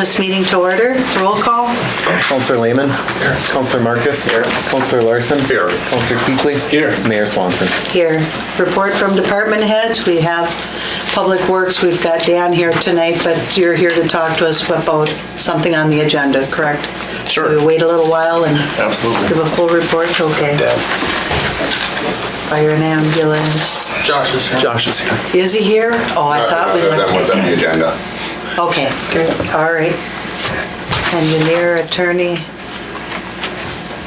this meeting to order. Roll call. Councillor Lehman. Here. Councillor Marcus. Here. Councillor Larson. Here. Councillor Kuechly. Here. Mayor Swanson. Here. Report from department heads. We have Public Works. We've got Dan here tonight, but you're here to talk to us about something on the agenda, correct? Sure. So we wait a little while and Absolutely. give a full report? Okay. Deb. Fire and ambulance. Josh is here. Josh is here. Is he here? Oh, I thought we That looked was at on the him. agenda. Okay, all right. Engineer, attorney,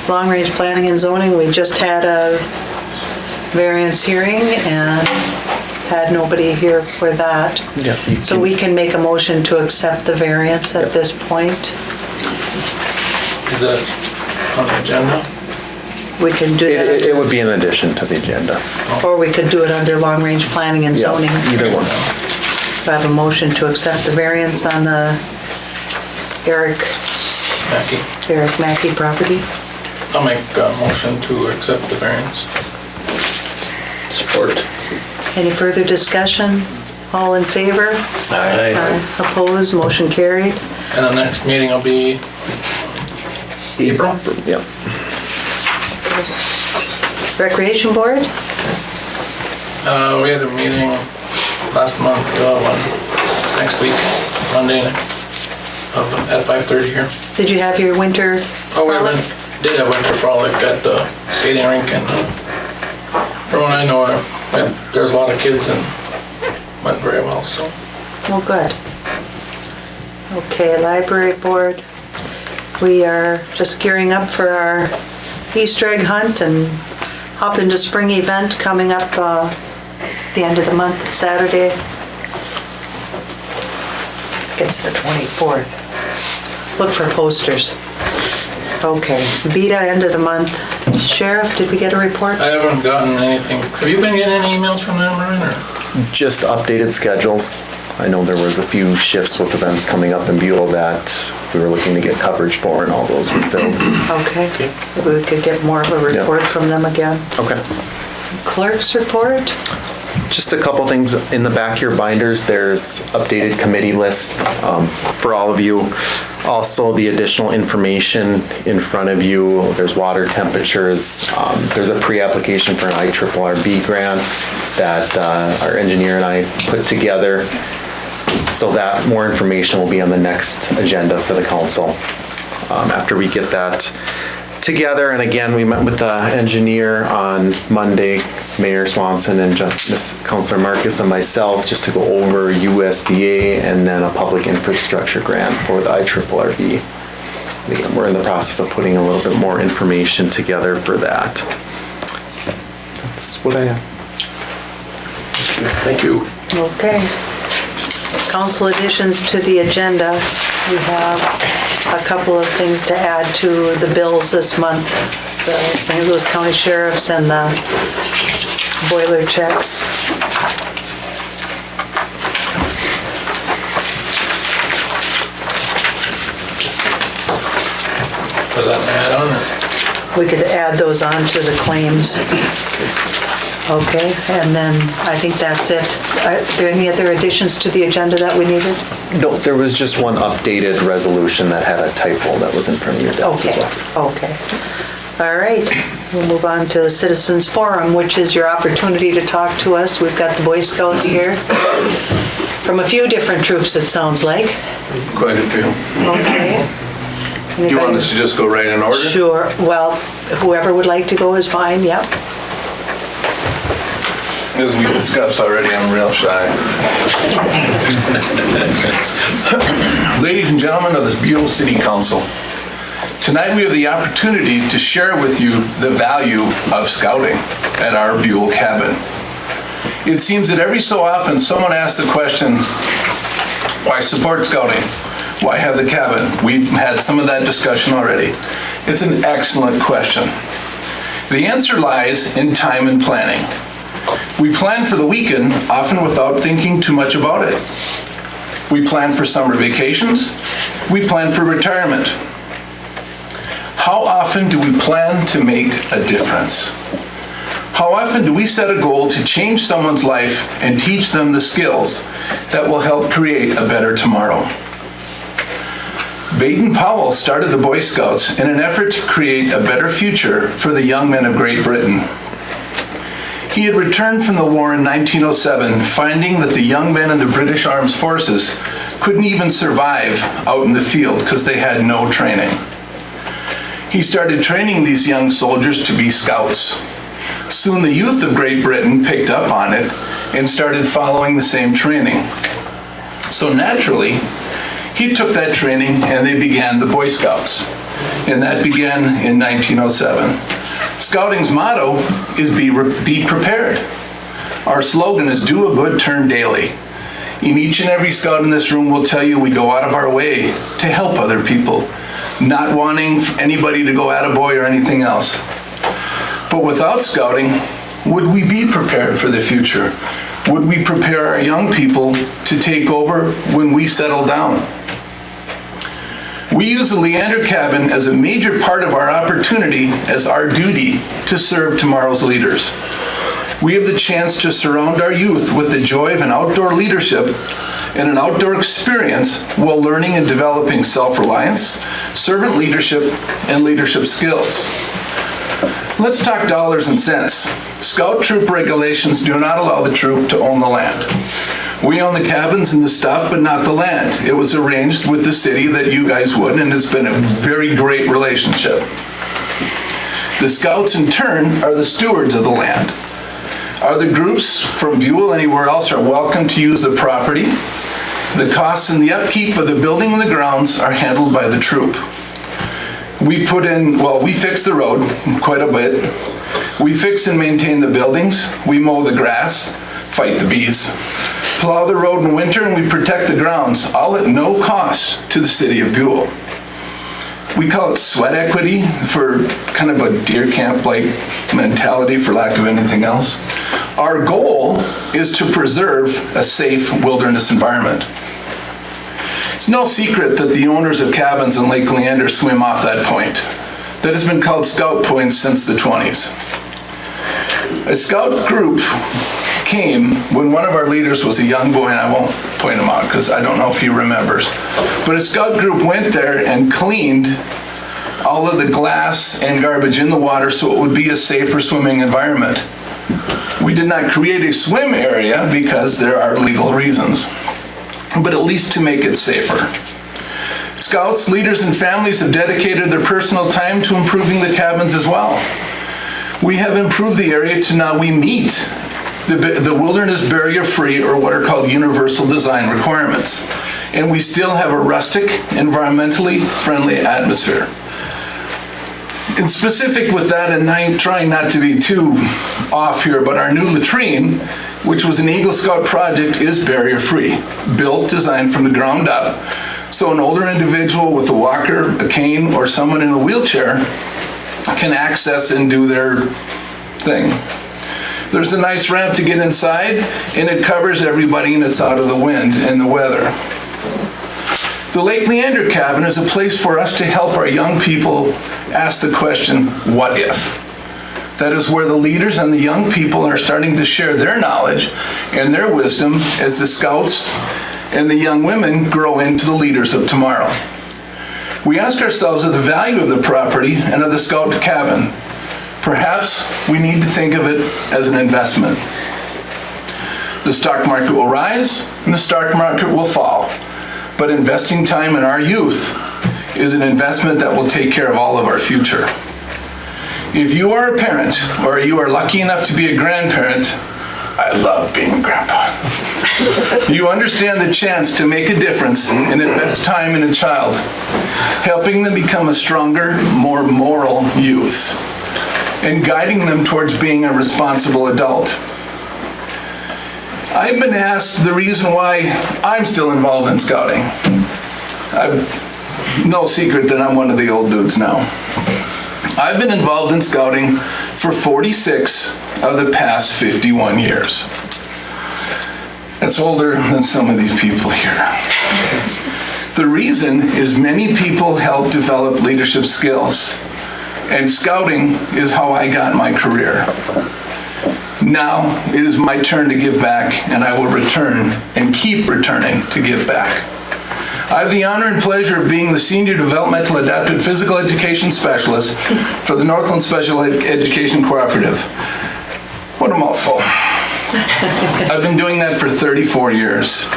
long-range planning and zoning, we just had a variance hearing and had nobody here for that. Yeah, you So can- we can make a motion to accept the variance at this point. Is that on the agenda? We can do It that, would be in addition to the agenda. or we could do it under long-range planning and Yeah, zoning. either one. I have a motion to accept the variance on the Eric Mackey property. I'll make a motion to accept the variance. Support. Any further discussion? All in favor? Aye. Opposed, motion carried. And the next meeting will be April? Yep. Recreation Board? We had a meeting last month, next week, Monday night, at 5:30 here. Did you have your winter? Oh, we frolic? did have winter frolic at the skating rink, and from what I know, there's a lot of kids and went very well, so. Oh, good. Okay, Library Board. We are just gearing up for our Easter egg hunt and hop into spring event coming up the end of the month, Saturday. It's the 24th. Look for posters. Okay, Beta end of the month. Sheriff, did we get a report? I haven't gotten anything. Have you been getting any emails from them, Ryan, or? Just updated schedules. I know there was a few shifts with events coming up in Buhl that we were looking to get coverage for, and all those were filled. Okay, maybe we could get more of a report from them again. Okay. Clerk's report? Just a couple things in the back of your binders. There's updated committee lists for all of you. Also, the additional information in front of you. There's water temperatures. There's a pre-application for an IRRB grant that our engineer and I put together. So that more information will be on the next agenda for the council after we get that together. And again, we met with the engineer on Monday, Mayor Swanson and Councillor Marcus and myself, just to go over USDA and then a public infrastructure grant for the IRRB. Again, we're in the process of putting a little bit more information together for that. That's what I have. Thank you. Okay. Council additions to the agenda. We have a couple of things to add to the bills this month. The St. Louis County Sheriff's and the boiler checks. Was that an add-on, or? We could add those on to the claims. Okay, and then I think that's it. Are there any other additions to the agenda that we needed? No, there was just one updated resolution that had a typo that was in front of your desk as Okay, well. okay. All right, we'll move on to the Citizens Forum, which is your opportunity to talk to us. We've got the Boy Scouts here from a few different troops, it sounds like. Quite a few. Okay. Do you want us to just go right in order? Sure, well, whoever would like to go is fine, yep. As we discussed already, I'm real shy. Ladies and gentlemen of this Buhl City Council, tonight we have the opportunity to share with you the value of scouting at our Buhl cabin. It seems that every so often someone asks the question, why support scouting? Why have the cabin? We've had some of that discussion already. It's an excellent question. The answer lies in time and planning. We plan for the weekend, often without thinking too much about it. We plan for summer vacations. We plan for retirement. How often do we plan to make a difference? How often do we set a goal to change someone's life and teach them the skills that will help create a better tomorrow? Baden-Powell started the Boy Scouts in an effort to create a better future for the young men of Great Britain. He had returned from the war in 1907, finding that the young men in the British Armed Forces couldn't even survive out in the field because they had no training. He started training these young soldiers to be scouts. Soon the youth of Great Britain picked up on it and started following the same training. So naturally, he took that training and they began the Boy Scouts. And that began in 1907. Scouting's motto is be prepared. Our slogan is do a good turn daily. And each and every scout in this room will tell you we go out of our way to help other people, not wanting anybody to go attaboy or anything else. But without scouting, would we be prepared for the future? Would we prepare our young people to take over when we settle down? We use the Leander cabin as a major part of our opportunity as our duty to serve tomorrow's leaders. We have the chance to surround our youth with the joy of an outdoor leadership and an outdoor experience while learning and developing self-reliance, servant leadership, and leadership skills. Let's talk dollars and cents. Scout troop regulations do not allow the troop to own the land. We own the cabins and the stuff, but not the land. It was arranged with the city that you guys would, and it's been a very great relationship. The Scouts, in turn, are the stewards of the land. Other groups from Buhl, anywhere else, are welcome to use the property. The costs and the upkeep of the building and the grounds are handled by the troop. We fix the road quite a bit. We fix and maintain the buildings. We mow the grass, fight the bees, plow the road in winter, and we protect the grounds, all at no cost to the city of Buhl. We call it sweat equity for kind of a deer camp-like mentality, for lack of anything else. Our goal is to preserve a safe wilderness environment. It's no secret that the owners of cabins in Lake Leander swim off that point. That has been called Scout Point since the 20s. A scout group came when one of our leaders was a young boy, and I won't point him out because I don't know if he remembers. But a scout group went there and cleaned all of the glass and garbage in the water so it would be a safer swimming environment. We did not create a swim area because there are legal reasons, but at least to make it safer. Scouts, leaders, and families have dedicated their personal time to improving the cabins as well. We have improved the area to now we meet the wilderness barrier-free, or what are called universal design requirements. And we still have a rustic, environmentally friendly atmosphere. And specific with that, and I'm trying not to be too off here, but our new latrine, which was an Eagle Scout project, is barrier-free, built, designed from the ground up. So an older individual with a walker, a cane, or someone in a wheelchair can access and do their thing. There's a nice ramp to get inside, and it covers everybody, and it's out of the wind and the weather. The Lake Leander cabin is a place for us to help our young people ask the question, what if? That is where the leaders and the young people are starting to share their knowledge and their wisdom as the scouts and the young women grow into the leaders of tomorrow. We ask ourselves of the value of the property and of the scout cabin. Perhaps we need to think of it as an investment. The stock market will rise and the stock market will fall, but investing time in our youth is an investment that will take care of all of our future. If you are a parent or you are lucky enough to be a grandparent, I love being a grandpa. You understand the chance to make a difference and invest time in a child, helping them become a stronger, more moral youth, and guiding them towards being a responsible adult. I've been asked the reason why I'm still involved in scouting. No secret that I'm one of the old dudes now. I've been involved in scouting for 46 of the past 51 years. That's older than some of these people here. The reason is many people help develop leadership skills, and scouting is how I got my career. Now it is my turn to give back, and I will return and keep returning to give back. I have the honor and pleasure of being the Senior Developmental Adapted Physical Education Specialist for the Northland Special Education Cooperative. What a mouthful. I've been doing that for 34 years.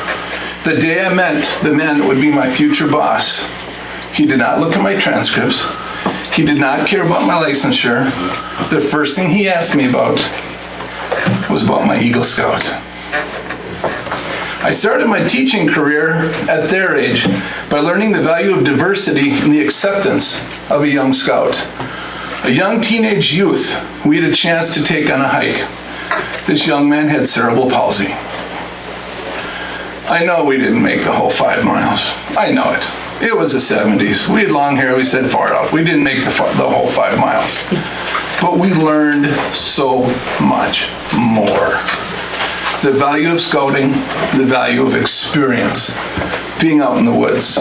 The day I met the man that would be my future boss, he did not look at my transcripts. He did not care about my licensure. The first thing he asked me about was about my Eagle Scout. I started my teaching career at their age by learning the value of diversity and the acceptance of a young scout. A young teenage youth we had a chance to take on a hike. This young man had cerebral palsy. I know we didn't make the whole 5 miles. I know it. It was the 70s. We had long hair, we said far out. We didn't make the whole 5 miles. But we learned so much more. The value of scouting, the value of experience, being out in the woods.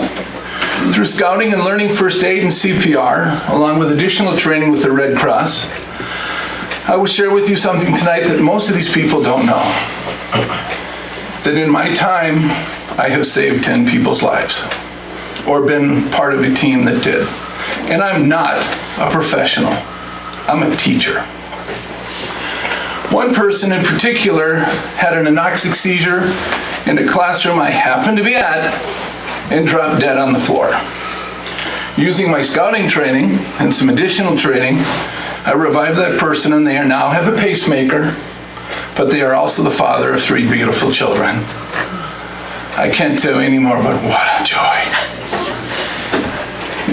Through scouting and learning first aid and CPR, along with additional training with the Red Cross, I will share with you something tonight that most of these people don't know. That in my time, I have saved 10 people's lives, or been part of a team that did. And I'm not a professional, I'm a teacher. One person in particular had an anoxic seizure in a classroom I happened to be at and dropped dead on the floor. Using my scouting training and some additional training, I revived that person and they now have a pacemaker, but they are also the father of 3 beautiful children. I can't tell you anymore, but what a joy.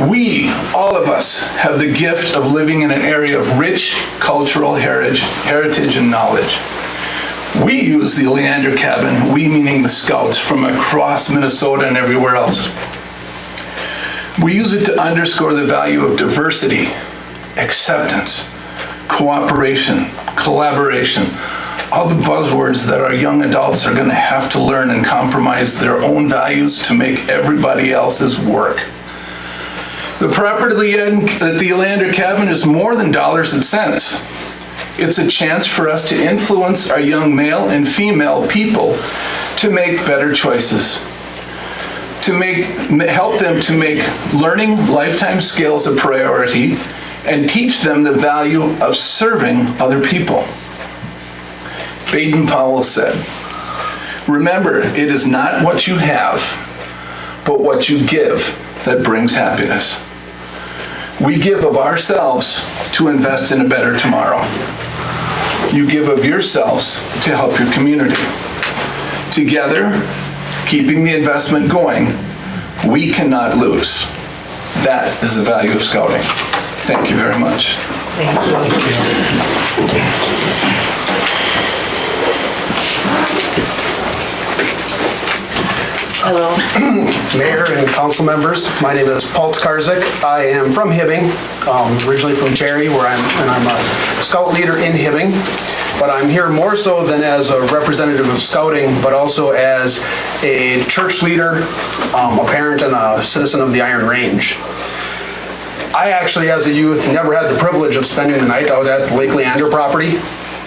We, all of us, have the gift of living in an area of rich cultural heritage and knowledge. We use the Leander cabin, we meaning the scouts from across Minnesota and everywhere else. We use it to underscore the value of diversity, acceptance, cooperation, collaboration, all the buzzwords that our young adults are going to have to learn and compromise their own values to make everybody else's work. The property at the Leander cabin is more than dollars and cents. It's a chance for us to influence our young male and female people to make better choices, to help them to make learning lifetime skills a priority and teach them the value of serving other people. Baden-Powell said, "Remember, it is not what you have, but what you give that brings happiness." We give of ourselves to invest in a better tomorrow. You give of yourselves to help your community. Together, keeping the investment going, we cannot lose. That is the value of scouting. Thank you very much. Thank you. Hello. Mayor and council members, my name is Paul Tkarzik. I am from Hibbing, originally from Cherry, and I'm a scout leader in Hibbing. But I'm here more so than as a representative of scouting, but also as a church leader, a parent, and a citizen of the Iron Range. I actually, as a youth, never had the privilege of spending the night out at the Lake Leander property.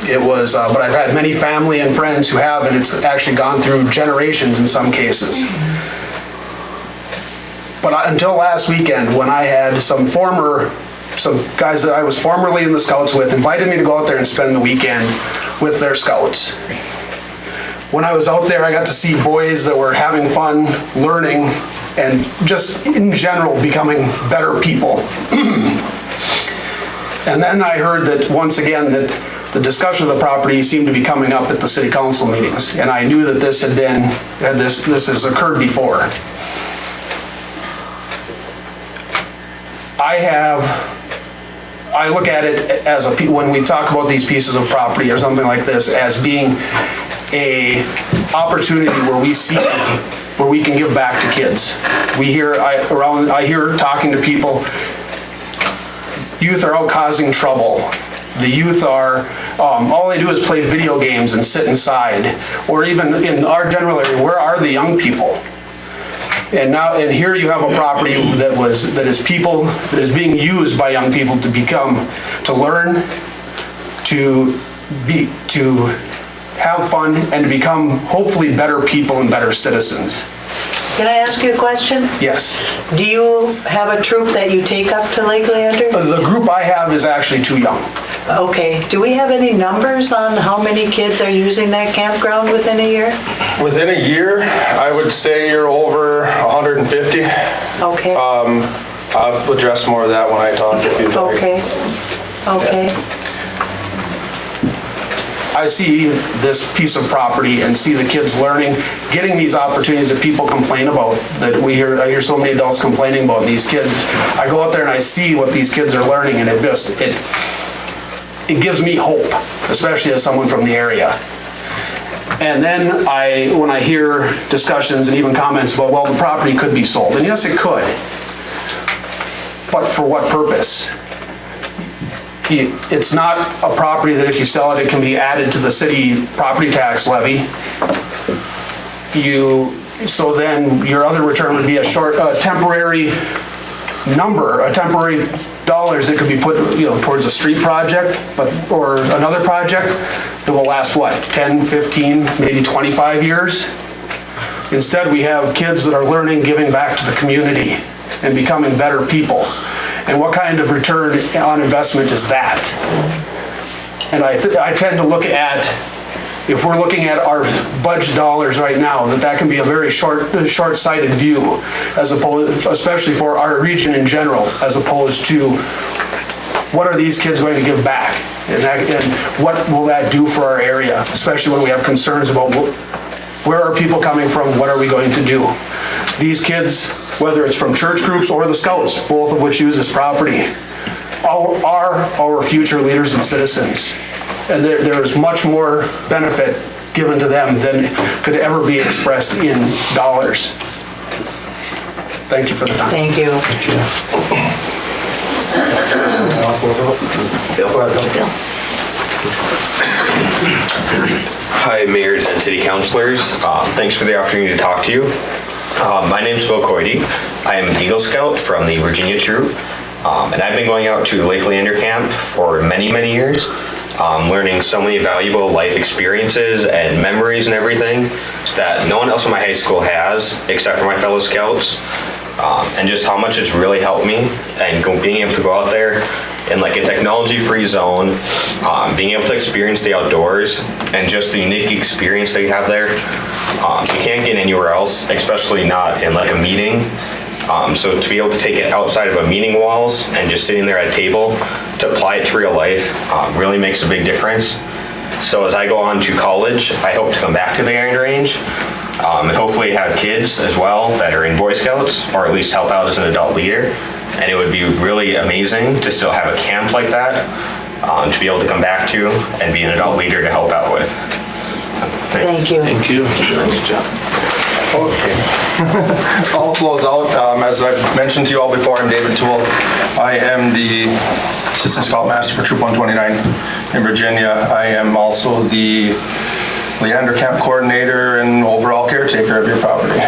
It was, but I've had many family and friends who have, and it's actually gone through generations in some cases. But until last weekend, when I had some guys that I was formerly in the Scouts with invited me to go out there and spend the weekend with their Scouts. When I was out there, I got to see boys that were having fun, learning, and just in general becoming better people. And then I heard that once again that the discussion of the property seemed to be coming up at the city council meetings, and I knew that this has occurred before. I look at it as when we talk about these pieces of property or something like this as being a opportunity where we can give back to kids. I hear talking to people, youth are out causing trouble. The youth are, all they do is play video games and sit inside. Or even in our general area, where are the young people? And here you have a property that is being used by young people to learn, to have fun, and to become hopefully better people and better citizens. Can I ask you a question? Yes. Do you have a troop that you take up to Lake Leander? The group I have is actually too young. Okay, do we have any numbers on how many kids are using that campground within a year? Within a year, I would say you're over 150. Okay, I'll address more of that when I talk if you'd like. okay, okay. I see this piece of property and see the kids learning, getting these opportunities that people complain about, that I hear so many adults complaining about these kids. I go out there and I see what these kids are learning, and it gives me hope, especially as someone from the area. And then when I hear discussions and even comments about, well, the property could be sold, and yes, it could. But for what purpose? It's not a property that if you sell it, it can be added to the city property tax levy. So then your other return would be a temporary number, a temporary dollars that could be put, towards a street project, or another project that will last, what, 10, 15, maybe 25 years? Instead, we have kids that are learning, giving back to the community, and becoming better people. And what kind of return on investment is that? And I tend to look at, if we're looking at our budget dollars right now, that can be a very short-sighted view, as opposed, especially for our region in general, as opposed to what are these kids going to give back? And what will that do for our area, especially when we have concerns about where are people coming from, what are we going to do? These kids, whether it's from church groups or the Scouts, both of which use this property, are our future leaders and citizens. And there's much more benefit given to them than could ever be expressed in dollars. Thank you for the time. Thank you. Hi, mayors and city councilors. Thanks for the opportunity to talk to you. My name's Bill Coide. I am an Eagle Scout from the Virginia Troop, and I've been going out to Lake Leander Camp for many, many years, learning so many valuable life experiences and memories and everything that no one else in my high school has, except for my fellow Scouts, and just how much it's really helped me, and being able to go out there in like a technology-free zone, being able to experience the outdoors, and just the unique experience that you have there. You can't get anywhere else, especially not in like a meeting. So to be able to take it outside of a meeting walls and just sitting there at a table to apply it to real life really makes a big difference. So as I go on to college, I hope to come back to the Iron Range and hopefully have kids as well that are in Boy Scouts, or at least help out as an adult leader. And it would be really amazing to still have a camp like that to be able to come back to and be an adult leader to help out with. Thank you. Thank you. Nice job. Okay. I'll close out. As I've mentioned to you all before, I'm David Toole. I am the Assistant Scoutmaster for Troop 129 in Virginia. I am also the Leander Camp Coordinator and overall caretaker of your property.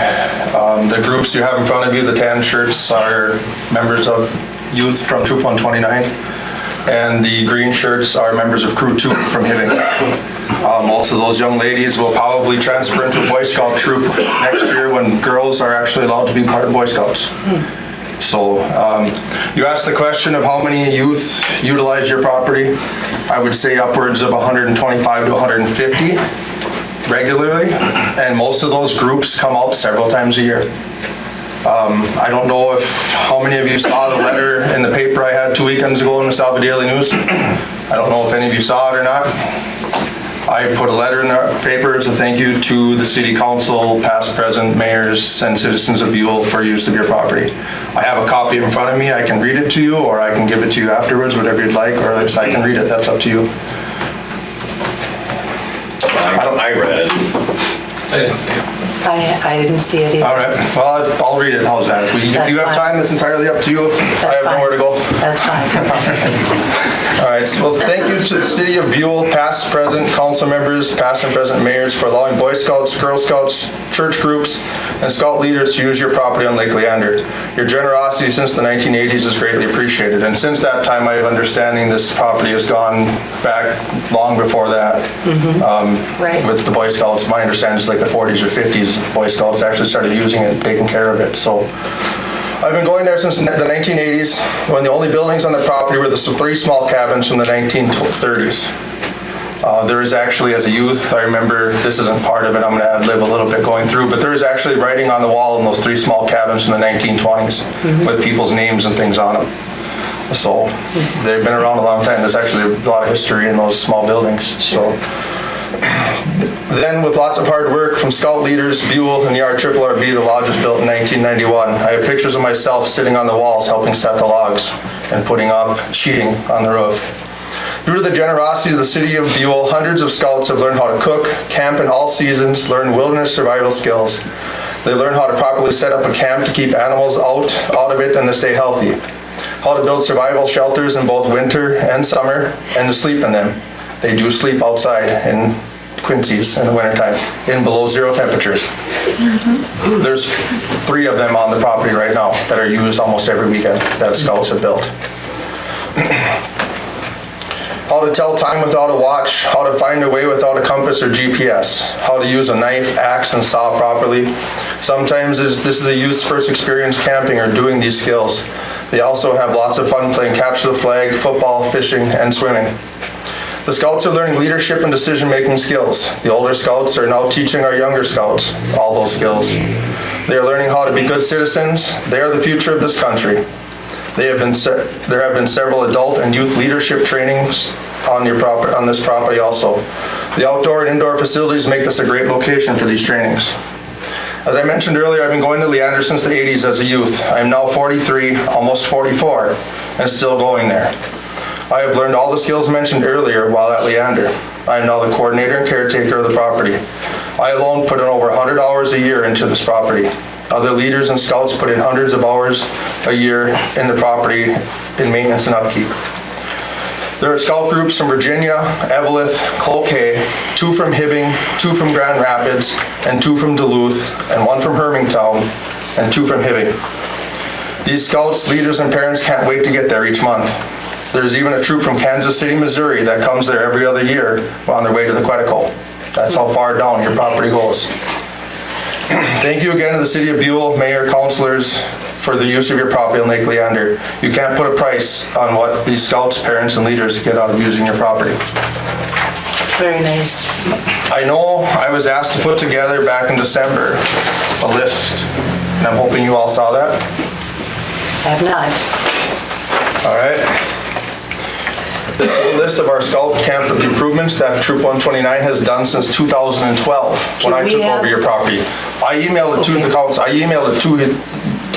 The groups you have in front of you, the tan shirts, are members of youth from Troop 129. And the green shirts are members of Crew 2 from Hibbing. Most of those young ladies will probably transfer into a Boy Scout troop next year when girls are actually allowed to be part of Boy Scouts. So you asked the question of how many youth utilize your property. I would say upwards of 125 to 150 regularly, and most of those groups come out several times a year. I don't know how many of you saw the letter in the paper I had 2 weekends ago in the Salva Daily News. I don't know if any of you saw it or not. I put a letter in the paper as a thank you to the city council, past, present, mayors, and citizens of Buhl for use of your property. I have a copy in front of me. I can read it to you, or I can give it to you afterwards, whatever you'd like, or at least I can read it. That's up to you. I read it. I didn't see it. I didn't see it either. All right, well, I'll read it. How's that? If you have time, it's entirely up to you. I have nowhere to go. That's fine. All right, so thank you to the city of Buhl, past, present, council members, past and present mayors for allowing Boy Scouts, Girl Scouts, church groups, and Scout leaders to use your property on Lake Leander. Your generosity since the 1980s is greatly appreciated, and since that time I have understanding this property has gone back long before that. Right. With the Boy Scouts, my understanding is like the 40s or 50s these Boy Scouts actually started using it and taking care of it. So I've been going there since the 1980s, when the only buildings on the property were the 3 small cabins from the 1930s. There is actually, as a youth, I remember, this isn't part of it, I'm gonna ad-lib a little bit going through, but there is actually writing on the wall in those 3 small cabins from the 1920s with people's names and things on them. So they've been around a long time. There's actually a lot of history in those small buildings. So then, with lots of hard work from scout leaders, Buhl, and the RRRB, the lodge was built in 1991. I have pictures of myself sitting on the walls helping set the logs and putting up sheeting on the roof. Due to the generosity of the city of Buhl, hundreds of scouts have learned how to cook, camp in all seasons, learn wilderness survival skills. They learn how to properly set up a camp to keep animals out of it and to stay healthy. How to build survival shelters in both winter and summer, and to sleep in them. They do sleep outside in Quincy's in the wintertime, in below 0 temperatures. There's 3 of them on the property right now that are used almost every weekend that scouts have built. How to tell time without a watch, how to find a way without a compass or GPS, how to use a knife, axe, and saw properly. Sometimes this is a youth's first experience camping or doing these skills. They also have lots of fun playing capture the flag, football, fishing, and swimming. The scouts are learning leadership and decision-making skills. The older scouts are now teaching our younger scouts all those skills. They are learning how to be good citizens. They are the future of this country. There have been several adult and youth leadership trainings on this property also. The outdoor and indoor facilities make this a great location for these trainings. As I mentioned earlier, I've been going to Leander since the 80s as a youth. I am now 43, almost 44, and still going there. I have learned all the skills mentioned earlier while at Leander. I am now the coordinator and caretaker of the property. I alone put in over 100 hours a year into this property. Other leaders and scouts put in hundreds of hours a year in the property in maintenance and upkeep. There are scout groups from Virginia, Eveleth, Cloquet, 2 from Hibbing, 2 from Grand Rapids, and 2 from Duluth, and 1 from Hermingtown, and 2 from Hibbing. These scouts, leaders, and parents can't wait to get there each month. There's even a troop from Kansas City, Missouri that comes there every other year on their way to the Quetico. That's how far down your property goes. Thank you again to the City of Buhl, Mayor, councilors, for the use of your property in Lake Leander. You can't put a price on what these scouts, parents, and leaders get out of using your property. Very nice. I know I was asked to put together back in December a list, and I'm hoping you all saw that. I have not. All right. This is a list of our scout camp improvements that Troop 129 has done since 2012, when I took over your property. I emailed it to the council. I emailed it to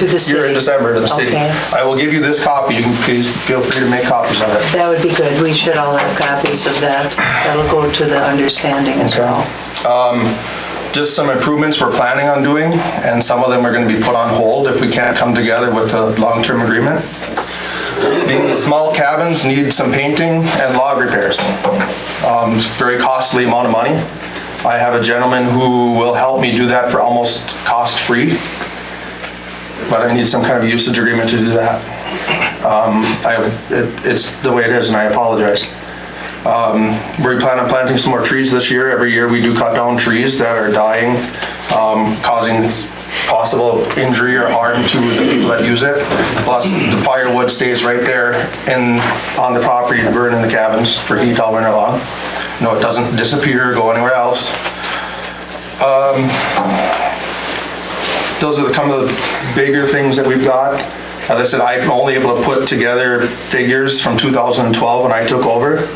the city. Here in December to the city. Okay. I will give you this copy. You can please feel free to make copies of it. That would be good. We should all have copies of that. That'll go to the understanding as well. Just some improvements we're planning on doing, and some of them are going to be put on hold if we can't come together with a long-term agreement. The small cabins need some painting and log repairs. Very costly amount of money. I have a gentleman who will help me do that for almost cost-free, but I need some kind of usage agreement to do that. It's the way it is, and I apologize. We plan on planting some more trees this year. Every year we do cut down trees that are dying, causing possible injury or harm to the people that use it. Plus, the firewood stays right there on the property to burn in the cabins for heat all winter long. No, it doesn't disappear or go anywhere else. Those are some of the bigger things that we've got. As I said, I'm only able to put together figures from 2012 when I took over.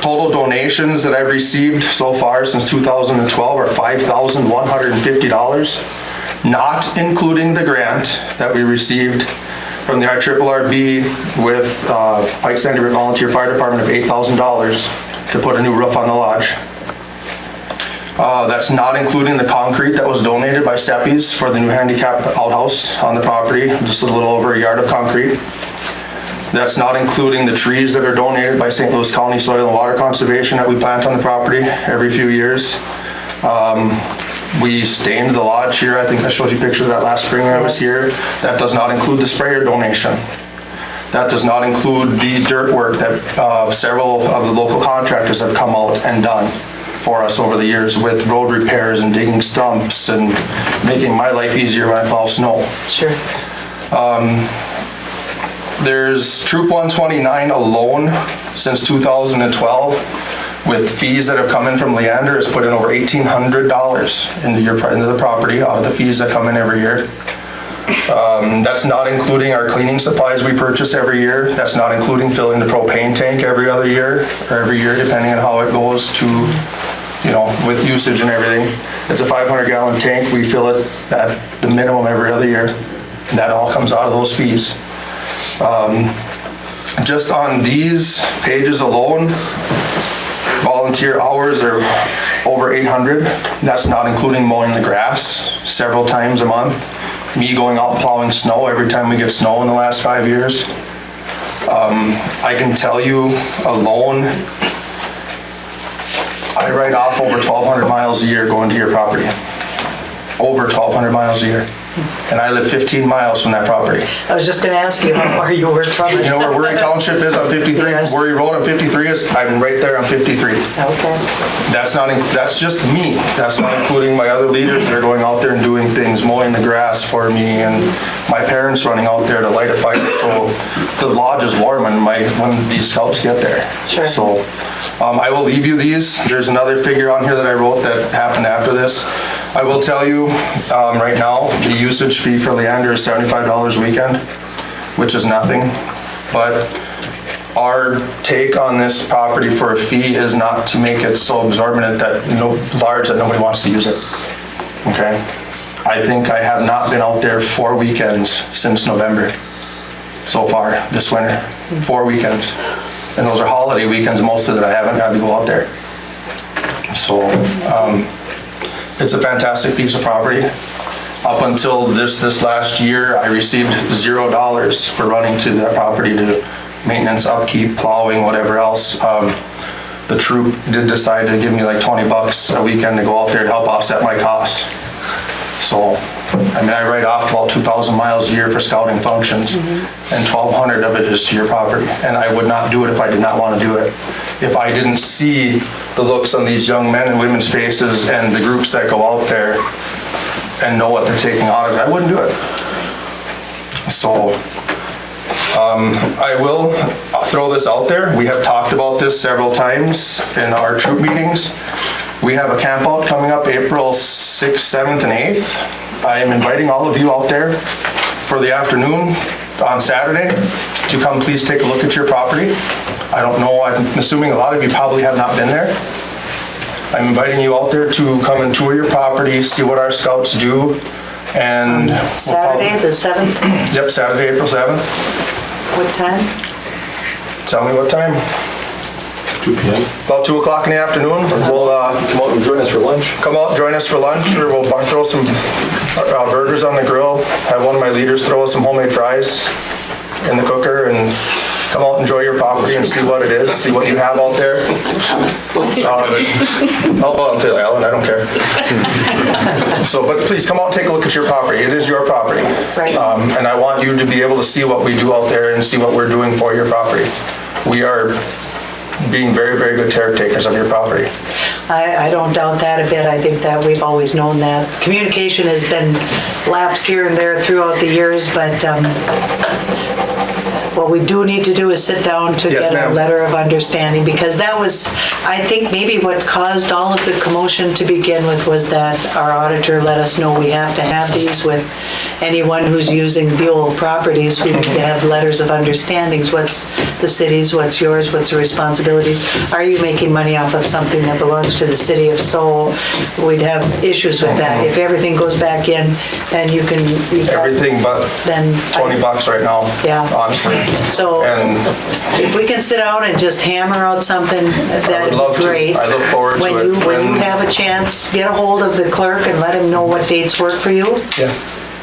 Total donations that I've received so far since 2012 are $5,150, not including the grant that we received from the RRRB with Pike Sandy River Volunteer Fire Department of $8,000 to put a new roof on the lodge. That's not including the concrete that was donated by Seppies for the new handicap outhouse on the property, just a little over a yard of concrete. That's not including the trees that are donated by St. Louis County Soil and Water Conservation that we plant on the property every few years. We stained the lodge here. I think I showed you pictures of that last spring when I was here. That does not include the sprayer donation. That does not include the dirt work that several of the local contractors have come out and done. for us over the years with road repairs and digging stumps and making my life easier when I plow snow. Sure. There's Troop 129 alone since 2012 with fees that have come in from Leander has put in over $1,800 into the property out of the fees that come in every year. That's not including our cleaning supplies we purchase every year. That's not including filling the propane tank every other year or every year depending on how it goes to, you know, with usage and everything. It's a 500-gallon tank. We fill it at the minimum every other year. And that all comes out of those fees. Just on these pages alone, volunteer hours are over 800. That's not including mowing the grass several times a month. Me going out and plowing snow every time we get snow in the last 5 years. I can tell you alone, I write off over 1,200 miles a year going to your property. Over 1,200 miles a year. And I live 15 miles from that property. I was just gonna ask you how far you were from it. You know where Worry Township is on 53? Yes. Worry Road on 53 is? I'm right there on 53. Okay. That's just me. That's not including my other leaders that are going out there and doing things, mowing the grass for me, and my parents running out there to light a fire so the lodge is warm when these scouts get there. Sure. So I will leave you these. There's another figure on here that I wrote that happened after this. I will tell you, right now, the usage fee for Leander is $75 a weekend, which is nothing. But our take on this property for a fee is not to make it so exorbitant that large that nobody wants to use it. Okay? I think I have not been out there 4 weekends since November so far this winter. 4 weekends. And those are holiday weekends, most of it I haven't had to go out there. So, it's a fantastic piece of property. Up until this last year, I received $0 for running to that property to maintenance, upkeep, plowing, whatever else. The troop did decide to give me like $20 a weekend to go out there to help offset my costs. So, I mean, I write off about 2,000 miles a year for scouting functions, and 1,200 of it is to your property. And I would not do it if I did not want to do it. If I didn't see the looks on these young men and women's faces and the groups that go out there and know what they're taking out of it, I wouldn't do it. So, I will throw this out there. We have talked about this several times in our troop meetings. We have a camp out coming up April 6th, 7th, and 8th. I am inviting all of you out there for the afternoon on Saturday to come please take a look at your property. I don't know, I'm assuming a lot of you probably have not been there. I'm inviting you out there to come and tour your property, see what our scouts do, and... Saturday, the 7th? Yep, Saturday, April 7th. What time? Tell me what time. 2 p.m. About 2 o'clock in the afternoon. We'll Come out and join us for lunch. come out, join us for lunch, or we'll throw some burgers on the grill, have one of my leaders throw us some homemade fries in the cooker, and come out, enjoy your property and see what it is, see what you have out there. I'll tell Alan, I don't care. So, but please come out and take a look at your property. It is your property. Right. And I want you to be able to see what we do out there and see what we're doing for your property. We are being very, very good caretakers of your property. I don't doubt that a bit. I think that we've always known that. Communication has been lapsed here and there throughout the years, but what we do need to do is sit down to Yes, get a ma'am. letter of understanding, because that was, I think, maybe what caused all of the commotion to begin with was that our auditor let us know we have to have these with anyone who's using Buhl properties. We need to have letters of understandings. What's the city's, what's yours, what's the responsibilities? Are you making money off of something that belongs to the city? If so, we'd have issues with that. If everything goes back in and you've got... Everything but Then $20 right now, Yeah. honestly. So And if we can sit down and just hammer out something, that'd love be to. great. I look forward to it. When you have a chance, get a hold of the clerk and let him know what dates work for you. yeah,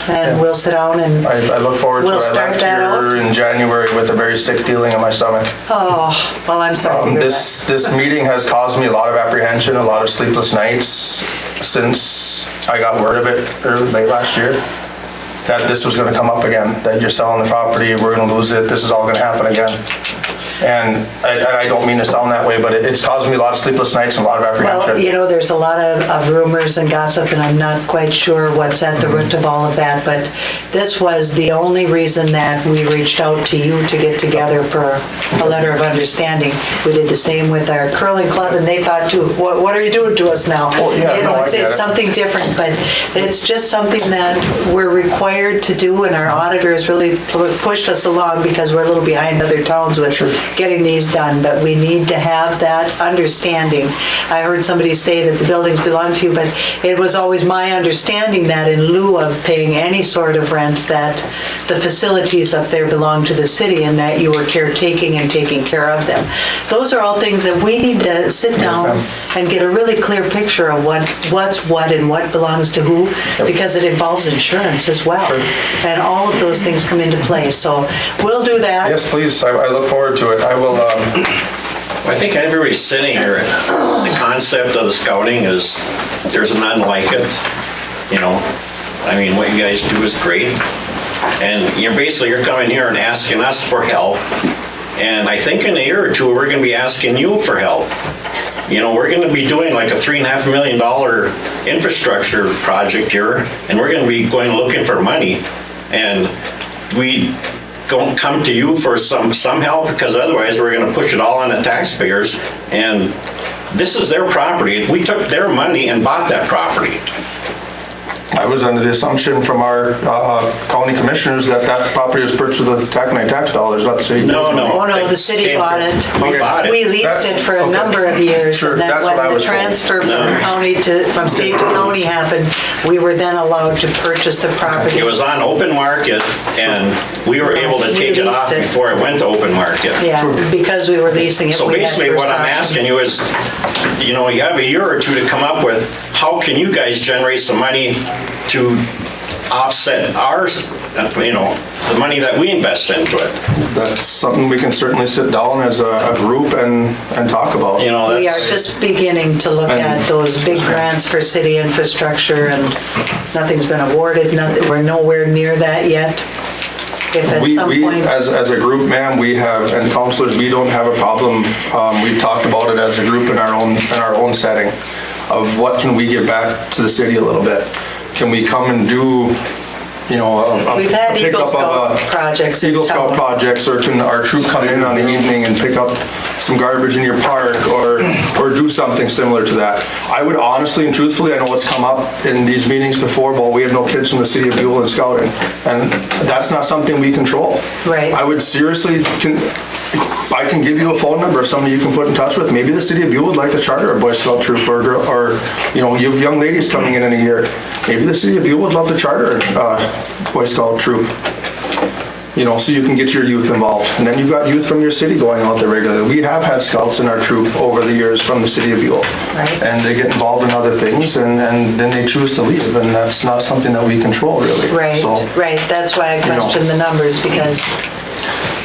And we'll sit down and, I look forward to it. We'll I start left that out. here in January with a very sick feeling in my stomach. oh, well, I'm sorry to hear that. This meeting has caused me a lot of apprehension, a lot of sleepless nights since I got word of it late last year, that this was gonna come up again, that you're selling the property, we're gonna lose it, this is all gonna happen again. And I don't mean to sound that way, but it's causing me a lot of sleepless nights and a lot of Well, apprehension. there's a lot of rumors and gossip, and I'm not quite sure what's at the root of all of that, but this was the only reason that we reached out to you to get together for a letter of understanding. We did the same with our curling club, and they thought too, what are you doing to us now? Oh, yeah, no, I get It's it. something different, but it's just something that we're required to do, and our auditors really pushed us along because we're a little behind other towns with getting these done, but we need to have that understanding. I heard somebody say that the buildings belong to you, but it was always my understanding that in lieu of paying any sort of rent, that the facilities up there belong to the city and that you were caretaking and taking care of them. Those are all things that we need to sit down and get a really clear picture of what's what and what belongs to who, because it involves insurance as well. And all of those things come into play, so we'll do that. Yes, please, I look forward to it. I will, I think everybody's sitting here, the concept of the scouting is, there's none like it, I mean, what you guys do is great. And you're coming here and asking us for help. And I think in a year or two, we're gonna be asking you for help. We're gonna be doing like a $3.5 million infrastructure project here, and we're gonna be going looking for money. And we don't come to you for some help, because otherwise we're gonna push it all on the taxpayers. And this is their property. We took their money and bought that property. I was under the assumption from our county commissioners that property was purchased with tax dollars, not the city. No. Oh, no, the city bought it. We bought it. We leased it for a number of years. Sure, And then that's what I when the was told. transfer from state to county happened, we were then allowed to purchase the property. It was on open market, and we were able to take it off We leased it. before it went to open market. Yeah, because we were leasing it. So we had basically, what first I'm option. asking you is, you have a year or two to come up with, how can you guys generate some money to offset ours, the money that we invest into it? That's something we can certainly sit down as a group and talk about. We are That's, just beginning to look at those big grants for city infrastructure, and nothing's been awarded, we're nowhere near that yet. If at some We, point, as a group, ma'am, we have, and counselors, we don't have a problem. We've talked about it as a group in our own setting of what can we give back to the city a little bit. Can we come and do, we've had a Eagle pickup Scout of projects in Eagle Scout town. projects, or can our troop come in on an evening and pick up some garbage in your park, or do something similar to that? I would honestly and truthfully, I know it's come up in these meetings before, well, we have no kids from the city of Buhl in scouting, and that's not something we control. Right. I would seriously, I can give you a phone number of somebody you can put in touch with. Maybe the city of Buhl would like to charter a Boy Scout troop, or you have young ladies coming in a year. Maybe the city of Buhl would love to charter a Boy Scout troop, so you can get your youth involved. And then you've got youth from your city going out there regularly. We have had scouts in our troop over the years from the city of Buhl. Right. And they get involved in other things, and then they choose to leave, and that's not something that we control, really. Right, So, right, that's why I question the numbers, because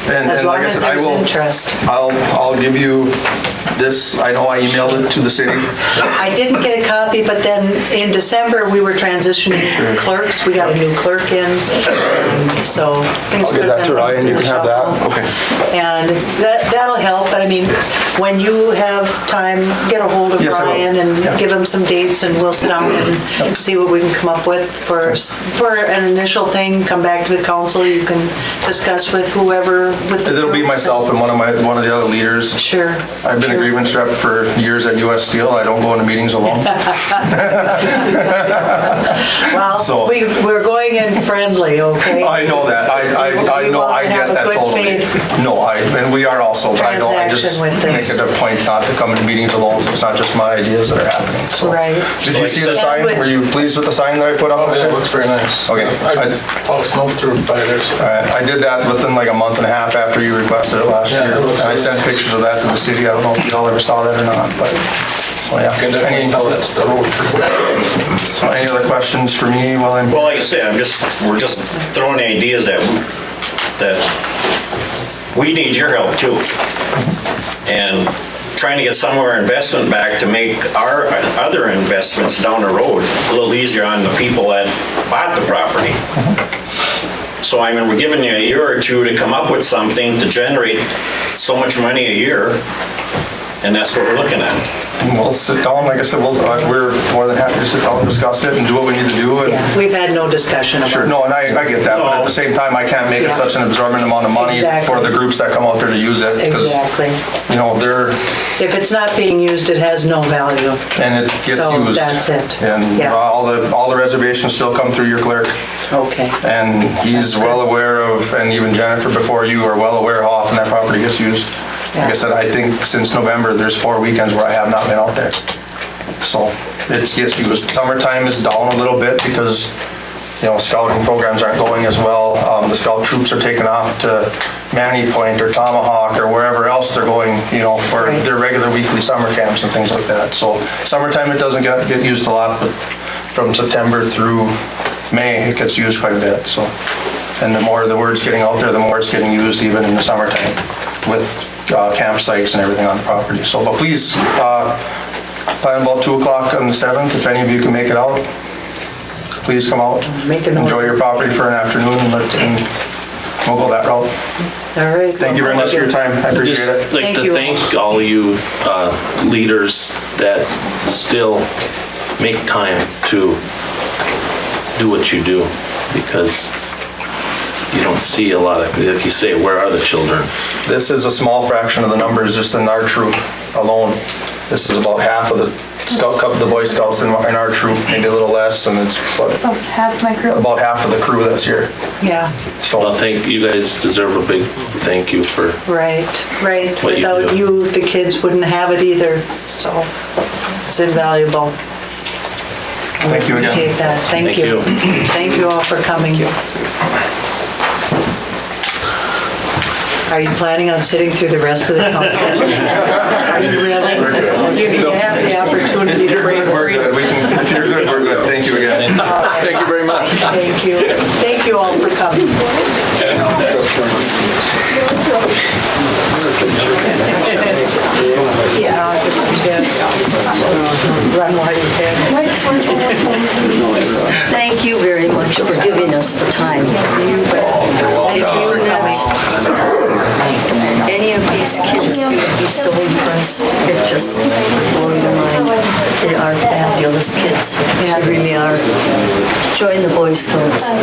and as like long I as said, there's interest. I'll give you this, I know I emailed it to the city. I didn't get a copy, but then in December, we were transitioning clerks. We got a new clerk in, and so things I'll could get have that been to Ryan, lost in you the can have that. shuffle. Okay. And that'll help, but I mean, when you have time, get a hold of Yes, I will. Ryan and Yeah. give him some dates, and we'll sit down and see what we can come up with for an initial thing, come back to the council, you can discuss with whoever, with the It'll be troops. myself and one of the other leaders. Sure. I've been a grievance rep for years at US Steel. I don't go into meetings alone. Well, So- we're going in friendly, okay? I know that. I know, I get that totally. No, and we are also, but I just Transaction with make this. it a point not to come into meetings alone, so it's not just my ideas that are happening. So. Right. Did you see the And sign? with- Were you pleased with the sign that I put up? Oh, yeah, it looks very nice. Okay. I'll snow through by there. I did that within like a month and a half after you requested it last Yeah, year. it looks And I good. sent pictures of that to the city. I don't know if y'all ever saw that or not, but, so yeah. Can definitely tell that's the road. So any other questions for me while I'm? well, like I said, we're just throwing ideas that we need your help too. And trying to get some of our investment back to make our other investments down the road a little easier on the people that bought the property. So I mean, we're giving you a year or two to come up with something to generate so much money a year, and that's what we're looking at. We'll sit down, like I said, we're more than happy to sit down and discuss it and do what we need to do. And Yeah, we've had no discussion about it. sure, no, and I get that, but at the same time, I can't make it Yeah. such an absorbent amount of money Exactly. for the groups that come out there to use it. 'Cause, Exactly. you know, If it's not being used, it has no value. and it gets So used. that's it. And Yeah. all the reservations still come through your clerk. Okay. And he's well aware of, and even Jennifer before you are well aware how often that property gets used. Like I Yeah. said, I think since November, there's 4 weekends where I have not been out there. So it gets used. Summertime is down a little bit because, you know, scouting programs aren't going as well. The scout troops are taking off to Manny Point or Tomahawk or wherever else they're going, you know, for Right. their regular weekly summer camps and things like that. So summertime, it doesn't get used a lot, but from September through May, it gets used quite a bit, so. And the more the word's getting out there, the more it's getting used even in the summertime with campsites and everything on the property. So, but please, plan about 2 o'clock on the 7th, if any of you can make it out. Please come out, Make a note. enjoy your property for an afternoon, and we'll go that route. All right. Thank you very much for your time, I appreciate it. Just like Thank to you. thank all you leaders that still make time to do what you do, because you don't see a lot of, like you say, where are the children? This is a small fraction of the numbers just in our troop alone. This is about half of the the Boy Scouts in our troop, maybe a little less, and it's About half my crew. about half of the crew that's here. Yeah, Well, So, thank, you guys deserve a big thank you for, right. What you Without do. you, the kids wouldn't have it either, so it's invaluable. thank you again. Appreciate that. Thank Thank you. you. Thank you all for coming. Are you planning on sitting through the rest of the council? Are you really? You have the opportunity to break We're free. good, if you're good, we're good. Thank you again. thank you very much. Thank you. Thank you all for coming. Yeah, I'll just run while you can. Thank you very much for giving us the time. Thank you for coming. Any of these kids, you'd be so impressed. It just blow your mind. They are fabulous kids. They really are. Join the Boy Scouts. All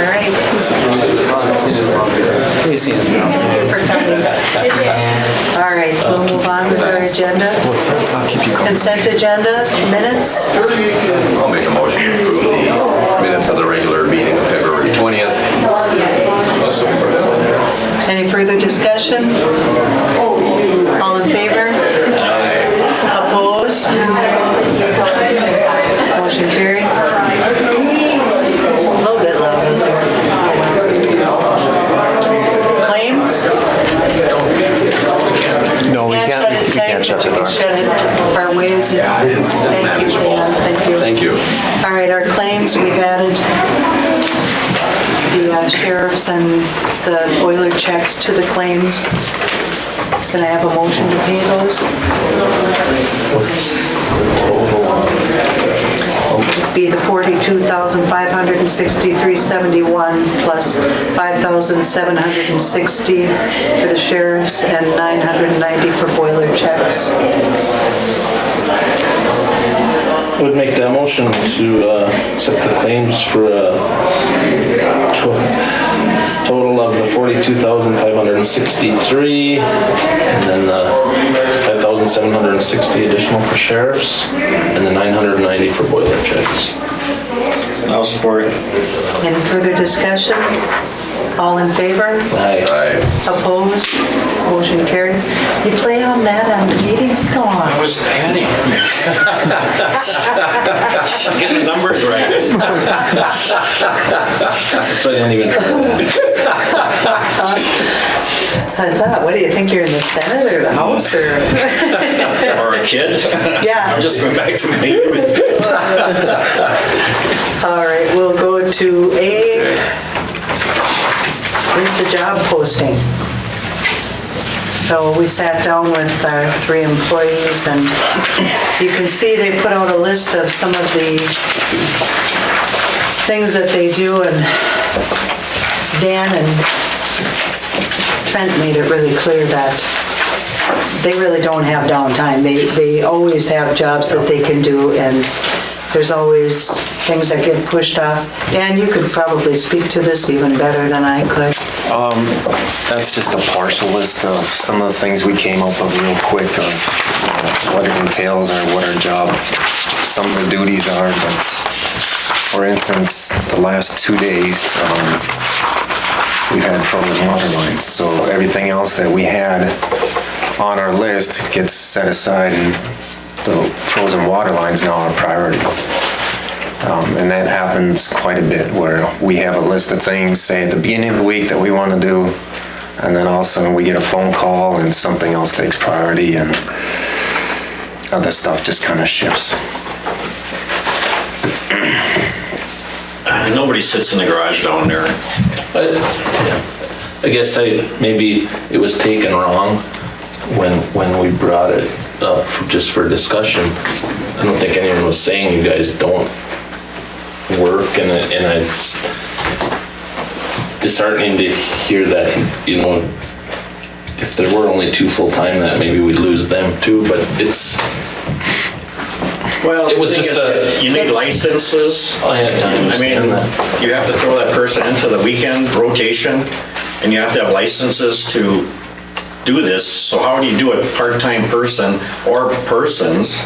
right. Thank you for coming. All right, we'll move on with our agenda. Consent agenda, minutes. I'll make a motion to approve the minutes of the regular meeting of February 20th. Any further discussion? All in favor? Opposed? Motion carried. A little bit louder there. Claims? No, we can't shut the door. Shut it our ways. Thank you, Dan. Thank you. Thank you. All right, our claims, we've added the sheriffs and the boiler checks to the claims. Can I have a motion to pay those? Be the $42,563.71 plus $5,760 for the sheriffs and $990 for boiler checks. I would make that motion to accept the claims for a total of the $42,563 and then the $5,760 additional for sheriffs and the $990 for boiler checks. I'll support. Any further discussion? All in favor? Aye. Opposed? Motion carried. You play on that on the meetings? Go on. I was adding. Get the numbers right. So I didn't even try that. I thought, what do you think, you're in the Senate or the House or? Or a kid. Yeah. I'm just going back to my youth. All right, we'll go to A, is the job posting. So we sat down with our 3 employees, and you can see they put out a list of some of the things that they do, and Dan and Trent made it really clear that they really don't have downtime. They always have jobs that they can do, and there's always things that get pushed off. Dan, you could probably speak to this even better than I could. That's just a partial list of some of the things we came up with real quick of what it entails or what our job, some of the duties are. But for instance, the last 2 days, we've had frozen water lines. So everything else that we had on our list gets set aside, and the frozen water lines now are a priority. And that happens quite a bit, where we have a list of things, say at the beginning of the week, that we want to do, and then all of a sudden we get a phone call and something else takes priority, and other stuff just kind of shifts. Nobody sits in the garage down there. I guess maybe it was taken wrong when we brought it up just for discussion. I don't think anyone was saying you guys don't work, and it's disheartening to hear that, if there were only 2 full-time, that maybe we'd lose them too, but it was just you need licenses. I mean, you have to throw that person into the weekend rotation, and you have to have licenses to do this. So how do you do a part-time person or persons?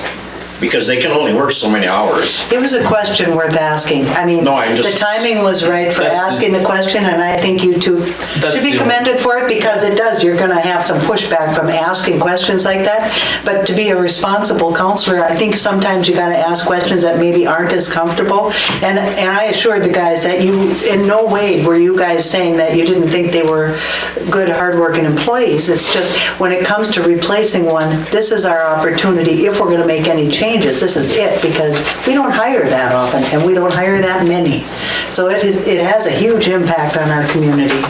Because they can only work so many hours. It was a question worth asking. I mean, the timing was right for asking the question, and I think you two should be commended for it, because it does. You're gonna have some pushback from asking questions like that, but to be a responsible counselor, I think sometimes you gotta ask questions that maybe aren't as comfortable. And I assured the guys that in no way were you guys saying that you didn't think they were good, hardworking employees. It's just, when it comes to replacing one, this is our opportunity. If we're gonna make any changes, this is it, because we don't hire that often, and we don't hire that many. So it has a huge impact on our community.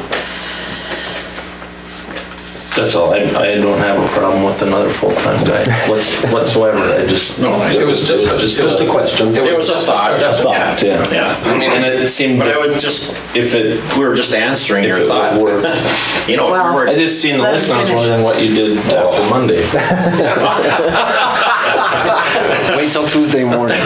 That's all. I don't have a problem with another full-time guy whatsoever. It was just a question. It was a thought. Yeah. I mean, and it seemed. But I would just, we were just answering your thought. I just seen the list, and I was wondering what you did after Monday. Wait till Tuesday morning.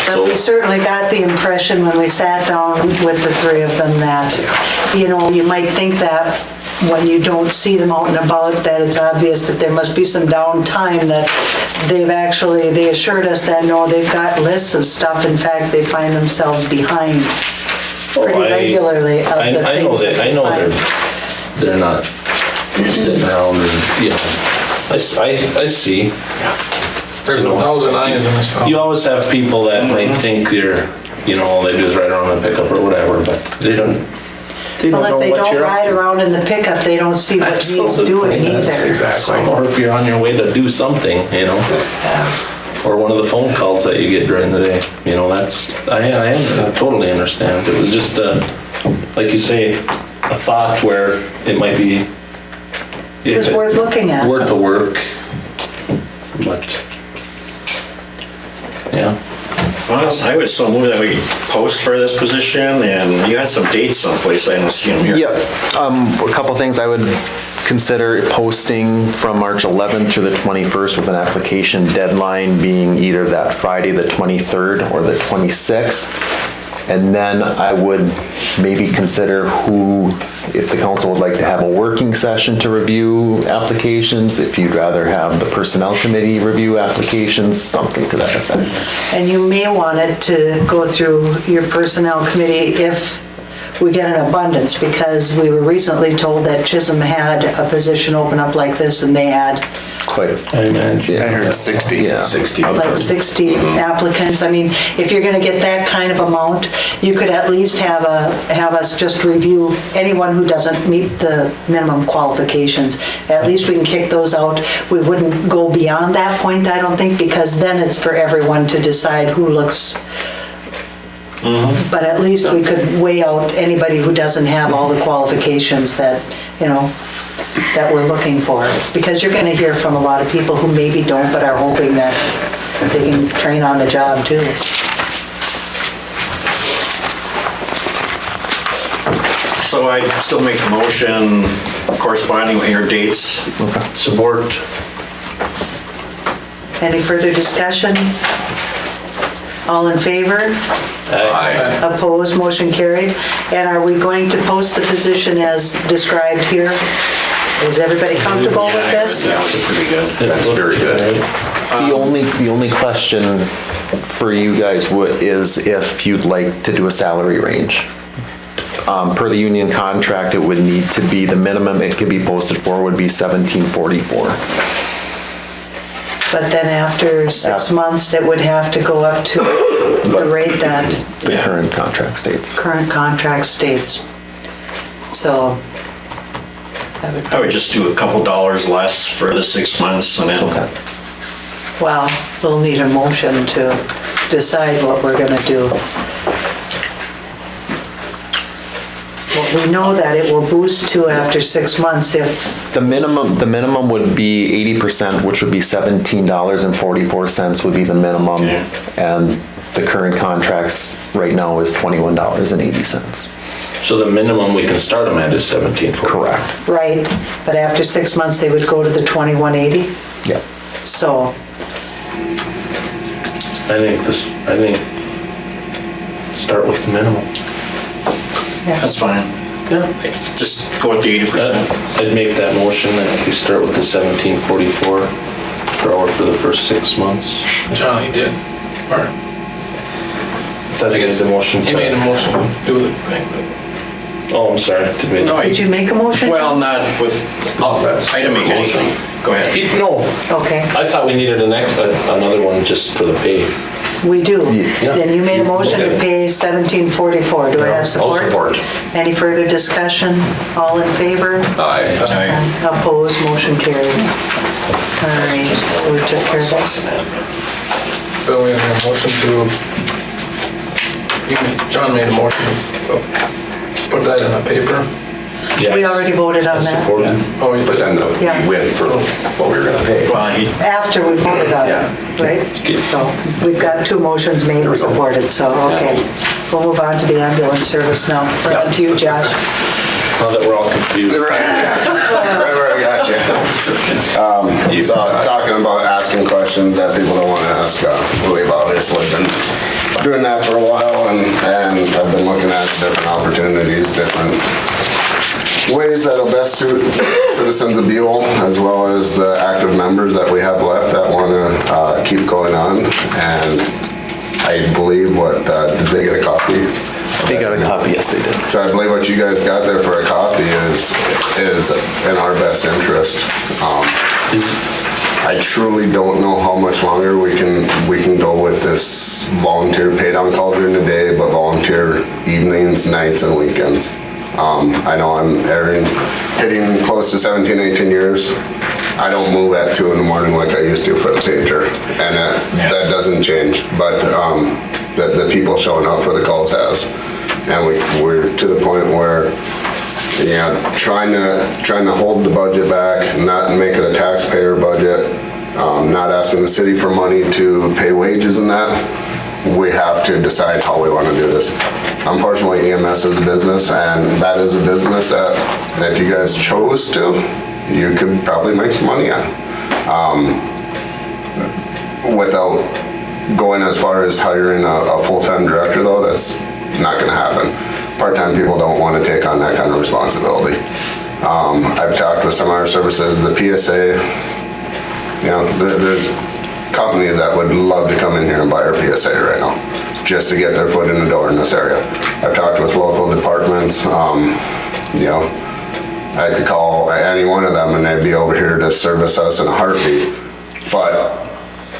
But we certainly got the impression when we sat down with the 3 of them that, you might think that when you don't see them out and about, that it's obvious that there must be some downtime, that they assured us that, no, they've got lists of stuff. In fact, they find themselves behind pretty regularly. I know they're not sitting around and, I see. There's 1,000 eyes in this town. You always have people that might think all they do is ride around in a pickup or whatever, but they don't know what you're Well, if they don't ride around in the pickup, they don't see what needs doing either. Exactly. Or if you're on your way to do something, or one of the phone calls that you get during the day, I totally understand. It was just like you say, a thought where it might be. It was worth looking at. Worth the work, but. Yeah. Well, I would so move that we post for this position, and you had some dates someplace, I don't see them here. Yeah, a couple things I would consider posting from March 11th through the 21st, with an application deadline being either that Friday, the 23rd, or the 26th. And then I would maybe consider if the council would like to have a working session to review applications, if you'd rather have the personnel committee review applications, something to that effect. And you may want it to go through your personnel committee if we get an abundance, because we were recently told that Chisholm had a position open up like this, and they had quite I heard 60. Yeah. 60. like 60 applicants. I mean, if you're gonna get that kind of amount, you could at least have us just review anyone who doesn't meet the minimum qualifications. At least we can kick those out. We wouldn't go beyond that point, I don't think, because then it's for everyone to decide who looks But at least we could weigh out anybody who doesn't have all the qualifications that, that we're looking for. Because you're gonna hear from a lot of people who maybe don't, but are hoping that they can train on the job too. So I still make the motion corresponding with your dates. Support. Any further discussion? All in favor? Aye. Opposed, motion carried. And are we going to post the position as described here? Is everybody comfortable with this? That was pretty good. That's very good. The only question for you guys is if you'd like to do a salary range. Per the union contract, it would need to be, the minimum it could be posted for would be $17.44. But then after 6 months, it would have to go up to the rate that The current contract states. current contract states. So I would just do a couple dollars less for the 6 months and then. Okay. well, we'll need a motion to decide what we're gonna do. Well, we know that it will boost to after 6 months if, The minimum would be 80%, which would be $17.44 would be the minimum. Okay. And the current contracts right now is $21.80. So the minimum we can start them at is 17. Correct. right, but after 6 months, they would go to the 2180. Yeah. So, I think start with the minimum. That's fine. Yeah. Just go with the 80%. I'd make that motion that we start with the 17.44 per hour for the first 6 months. Johnny did. Or That is the motion. he made a motion to do the thing, but. Oh, I'm sorry. No, did you make a motion? Well, not with, I didn't make anything. Go ahead. No, Okay, I thought we needed another one just for the pay. we do. Yeah. Then you made a motion to pay $17.44. Do I have support? I'll support. Any further discussion? All in favor? Aye. Opposed, motion carried. All right, so we took care of that. Bill made a motion to, John made a motion to put that in the paper. We already voted on that. Support. Oh, you But did. then Yeah. we win for what we were gonna pay. Well, After we voted on it, right? So we've got 2 motions made and supported, so, okay. We'll move on to the ambulance service now. We're on to you, Josh. Now that we're all confused. Right where I got you. So talking about asking questions that people don't want to ask, we've obviously been doing that for a while, and I've been looking at different opportunities, different ways that'll best suit citizens of Buhl, as well as the active members that we have left that want to keep going on. And I believe did they get a copy? They got a copy, yes, they did. So I believe what you guys got there for a copy is in our best interest. I truly don't know how much longer we can go with this volunteer paid on call during the day, but volunteer evenings, nights, and weekends. I know I'm hitting close to 17, 18 years. I don't move at 2 in the morning like I used to for the pager, and that doesn't change. But the people showing up for the calls has, and we're to the point where trying to hold the budget back, not make it a taxpayer budget, not asking the city for money to pay wages and that. We have to decide how we want to do this. Unfortunately, EMS is a business, and that is a business that if you guys chose to, you could probably make some money on. Without going as far as hiring a full-time director though, that's not gonna happen. Part-time people don't want to take on that kind of responsibility. I've talked with some of our services, the PSA, there's companies that would love to come in here and buy our PSA right now, just to get their foot in the door in this area. I've talked with local departments, I could call any one of them and they'd be over here to service us in a heartbeat. But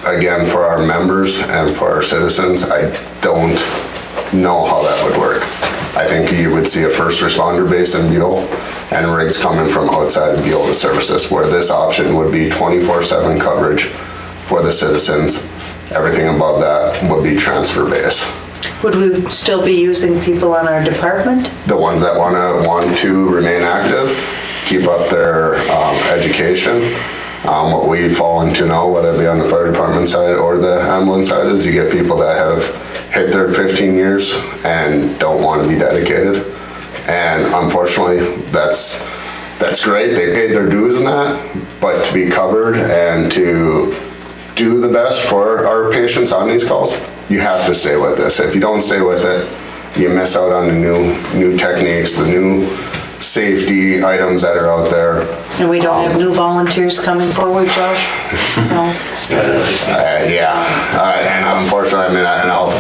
again, for our members and for our citizens, I don't know how that would work. I think you would see a first responder base in Buhl and rigs coming from outside of Buhl to service us, where this option would be 24/7 coverage for the citizens. Everything above that would be transfer base. Would we still be using people on our department? The ones that want to remain active, keep up their education. What we fall into now, whether it be on the fire department side or the ambulance side, is you get people that have hit their 15 years and don't want to be dedicated. And unfortunately, that's great. They paid their dues in that, but to be covered and to do the best for our patients on these calls, you have to stay with this. If you don't stay with it, you miss out on the new techniques, the new safety items that are out there. And we don't have new volunteers coming forward, Josh? No? And unfortunately, I mean, and I'll,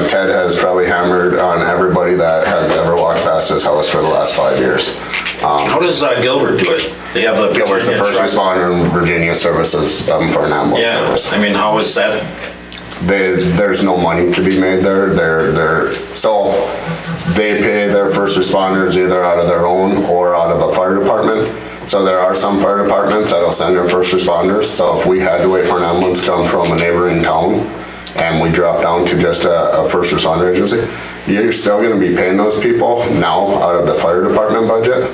Ted has probably hammered on everybody that has ever walked past his house for the last 5 years. How does Gilbert do it? They have the Gilbert's the first responder in Virginia services for an ambulance service. I mean, how is that? There's no money to be made there. So they pay their first responders either out of their own or out of a fire department. So there are some fire departments that'll send their first responders. So if we had to wait for an ambulance to come from a neighboring town and we drop down to just a first responder agency, you're still gonna be paying those people now out of the fire department budget,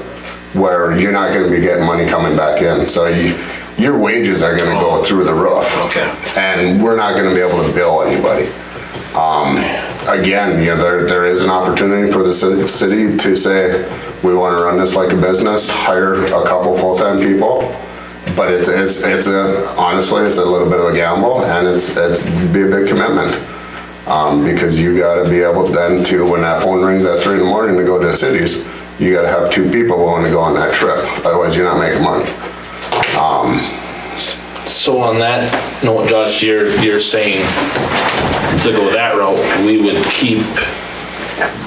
where you're not gonna be getting money coming back in. So your wages are gonna go through the roof. Okay. And we're not gonna be able to bill anybody. Again, there is an opportunity for the city to say, we wanna run this like a business, hire a couple full-time people, but honestly, it's a little bit of a gamble, and it's be a big commitment. Because you gotta be able then to, when that phone rings at 3 in the morning to go to the cities, you gotta have 2 people willing to go on that trip, otherwise you're not making money. So on that note, Josh, you're saying to go that route, we would keep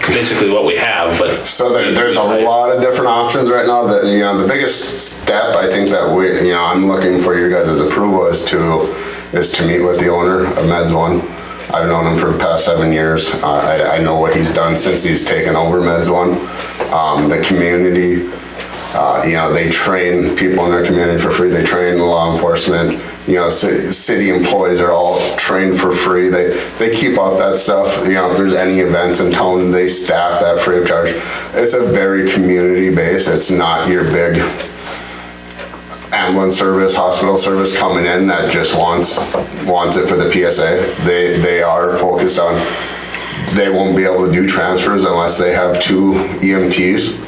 basically what we have, but. So there's a lot of different options right now that, the biggest step I think that I'm looking for your guys' approval is to meet with the owner of Meds One. I've known him for the past 7 years. I know what he's done since he's taken over Meds One. The community, they train people in their community for free. They train law enforcement. City employees are all trained for free. They keep up that stuff. If there's any events in town, they staff that free of charge. It's a very community based. It's not your big ambulance service, hospital service coming in that just wants it for the PSA. They are focused on, they won't be able to do transfers unless they have 2 EMTs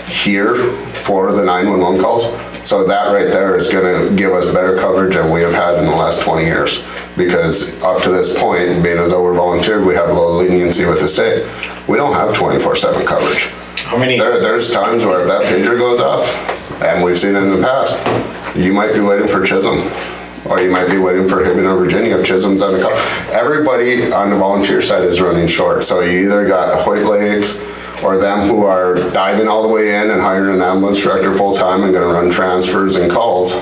here for the 911 calls. So that right there is gonna give us better coverage than we have had in the last 20 years. Because up to this point, being as though we're volunteered, we have a little leniency with the state. We don't have 24/7 coverage. How many? There's times where if that pager goes off, and we've seen it in the past, you might be waiting for Chisholm, or you might be waiting for Hibbing or Virginia if Chisholm's on the call. Everybody on the volunteer side is running short, so you either got Hoyt Lakes or them who are diving all the way in and hiring an ambulance director full-time and gonna run transfers and calls,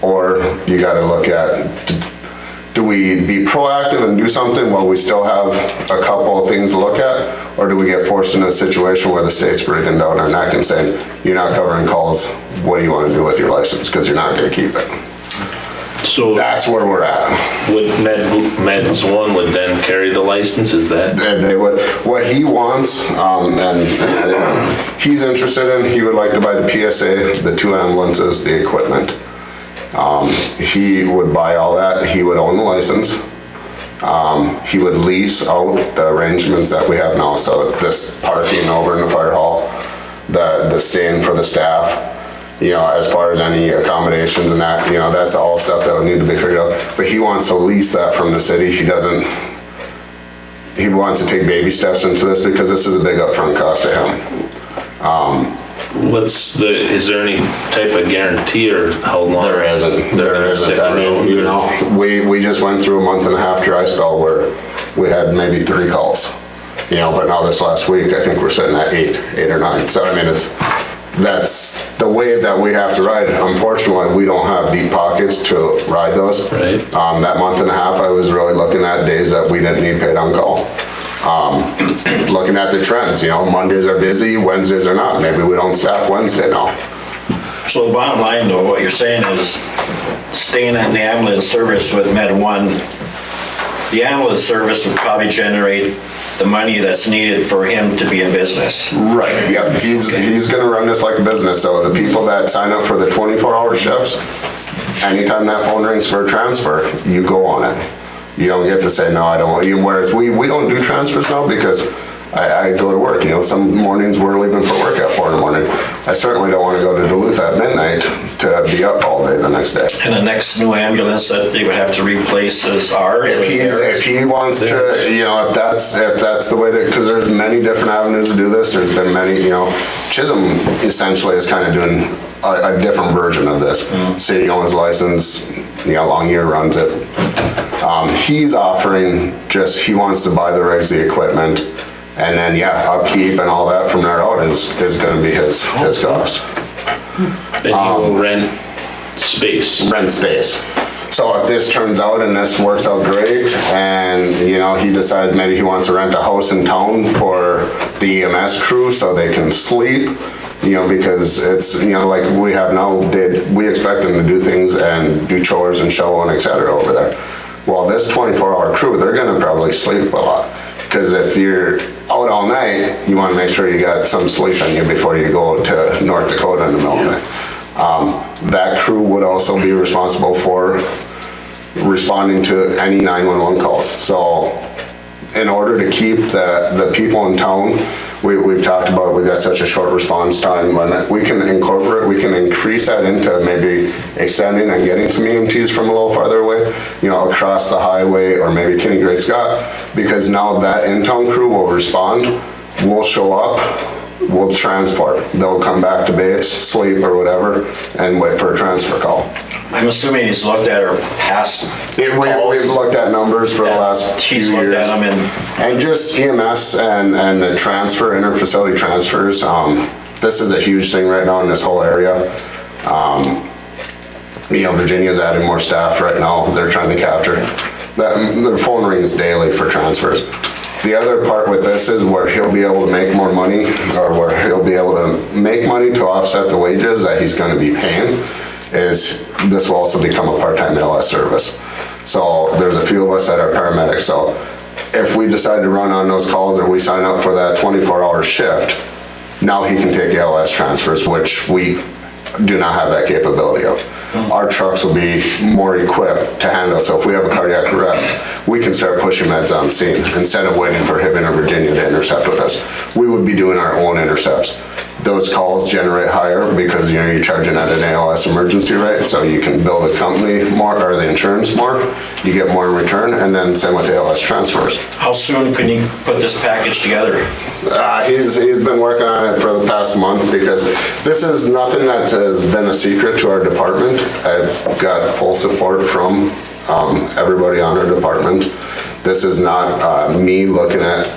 or you gotta look at, do we be proactive and do something while we still have a couple of things to look at, or do we get forced into a situation where the state's breathing down our neck and saying, you're not covering calls, what do you want to do with your license, because you're not going to keep it. So that's where we're at. Would Meds One would then carry the license, is that? They would. What he wants, and he's interested in, he would like to buy the PSA, the 2 ambulances, the equipment. He would buy all that, he would own the license. He would lease out the arrangements that we have now, so this parking over in the fire hall, the staying for the staff, as far as any accommodations and that, that's all stuff that would need to be figured out. But he wants to lease that from the city. He wants to take baby steps into this because this is a big upfront cost to him. Is there any type of guarantee or how long? There isn't. I mean, we just went through a 1.5 month dry spell where we had maybe 3 calls, but now this last week, I think we're sitting at 8 or 9. So, I mean, that's the wave that we have to ride. Unfortunately, we don't have deep pockets to ride those. Right. That 1.5 months, I was really looking at days that we didn't need paid on call. Looking at the trends, Mondays are busy, Wednesdays are not. Maybe we don't staff Wednesday now. So the bottom line though, what you're saying is staying in the ambulance service with Med One, the ambulance service would probably generate the money that's needed for him to be in business. Right, yep, he's gonna run this like a business, so the people that sign up for the 24-hour shifts, anytime that phone rings for a transfer, you go on it. You don't get to say, no, I don't want you, whereas we don't do transfers now because I go to work, you know, some mornings we're leaving for work at 4 in the morning. I certainly don't want to go to Duluth at midnight to be up all day the next day. And the next new ambulance that they would have to replace is ours? If he wants to, you know, if that's the way that, because there's many different avenues to do this, there's been many, you know, Chisholm essentially is kind of doing a different version of this. City owns a license, you know, Longyear runs it. He's offering just, he wants to buy the rigs, the equipment, and then, yeah, upkeep and all that from there out is gonna be his cost. Then he will rent space. Rent space. So if this turns out and this works out great, and, you know, he decides maybe he wants to rent a house in town for the EMS crew so they can sleep, you know, because it's, you know, like we have now, we expect them to do things and do chores and shovel and et cetera over there. Well, this 24-hour crew, they're gonna probably sleep a lot. Because if you're out all night, you wanna make sure you got some sleep in you before you go to North Dakota in the middle of the night. That crew would also be responsible for responding to any 911 calls. So in order to keep the people in town, we've talked about, we've got such a short response time limit. We can incorporate, we can increase that into maybe extending and getting some EMTs from a little farther away, you know, across the highway or maybe Kenny Great Scott, because now that in-town crew will respond, we'll show up, we'll transport. They'll come back to base, sleep or whatever, and wait for a transfer call. I'm assuming he's looked at our past calls. We've looked at numbers for the last few years. He's looked at them and just EMS and the transfer, interfacility transfers. This is a huge thing right now in this whole area. You know, Virginia's adding more staff right now. They're trying to capture that. Their phone rings daily for transfers. The other part with this is where he'll be able to make more money, or where he'll be able to make money to offset the wages that he's going to be paying, is this will also become a part-time ALS service. So there's a few of us that are paramedics. So if we decide to run on those calls or we sign up for that 24-hour shift, now he can take ALS transfers, which we do not have that capability of. Our trucks will be more equipped to handle. So if we have a cardiac arrest, we can start pushing meds on scene instead of waiting for Hibbing or Virginia to intercept with us. We would be doing our own intercepts. Those calls generate higher because, you know, you're charging at an ALS emergency rate, so you can bill the company more, or the insurance more, you get more in return, and then same with ALS transfers. How soon can you put this package together? He's been working on it for the past month, because this is nothing that has been a secret to our department. I've got full support from everybody on our department. This is not me looking at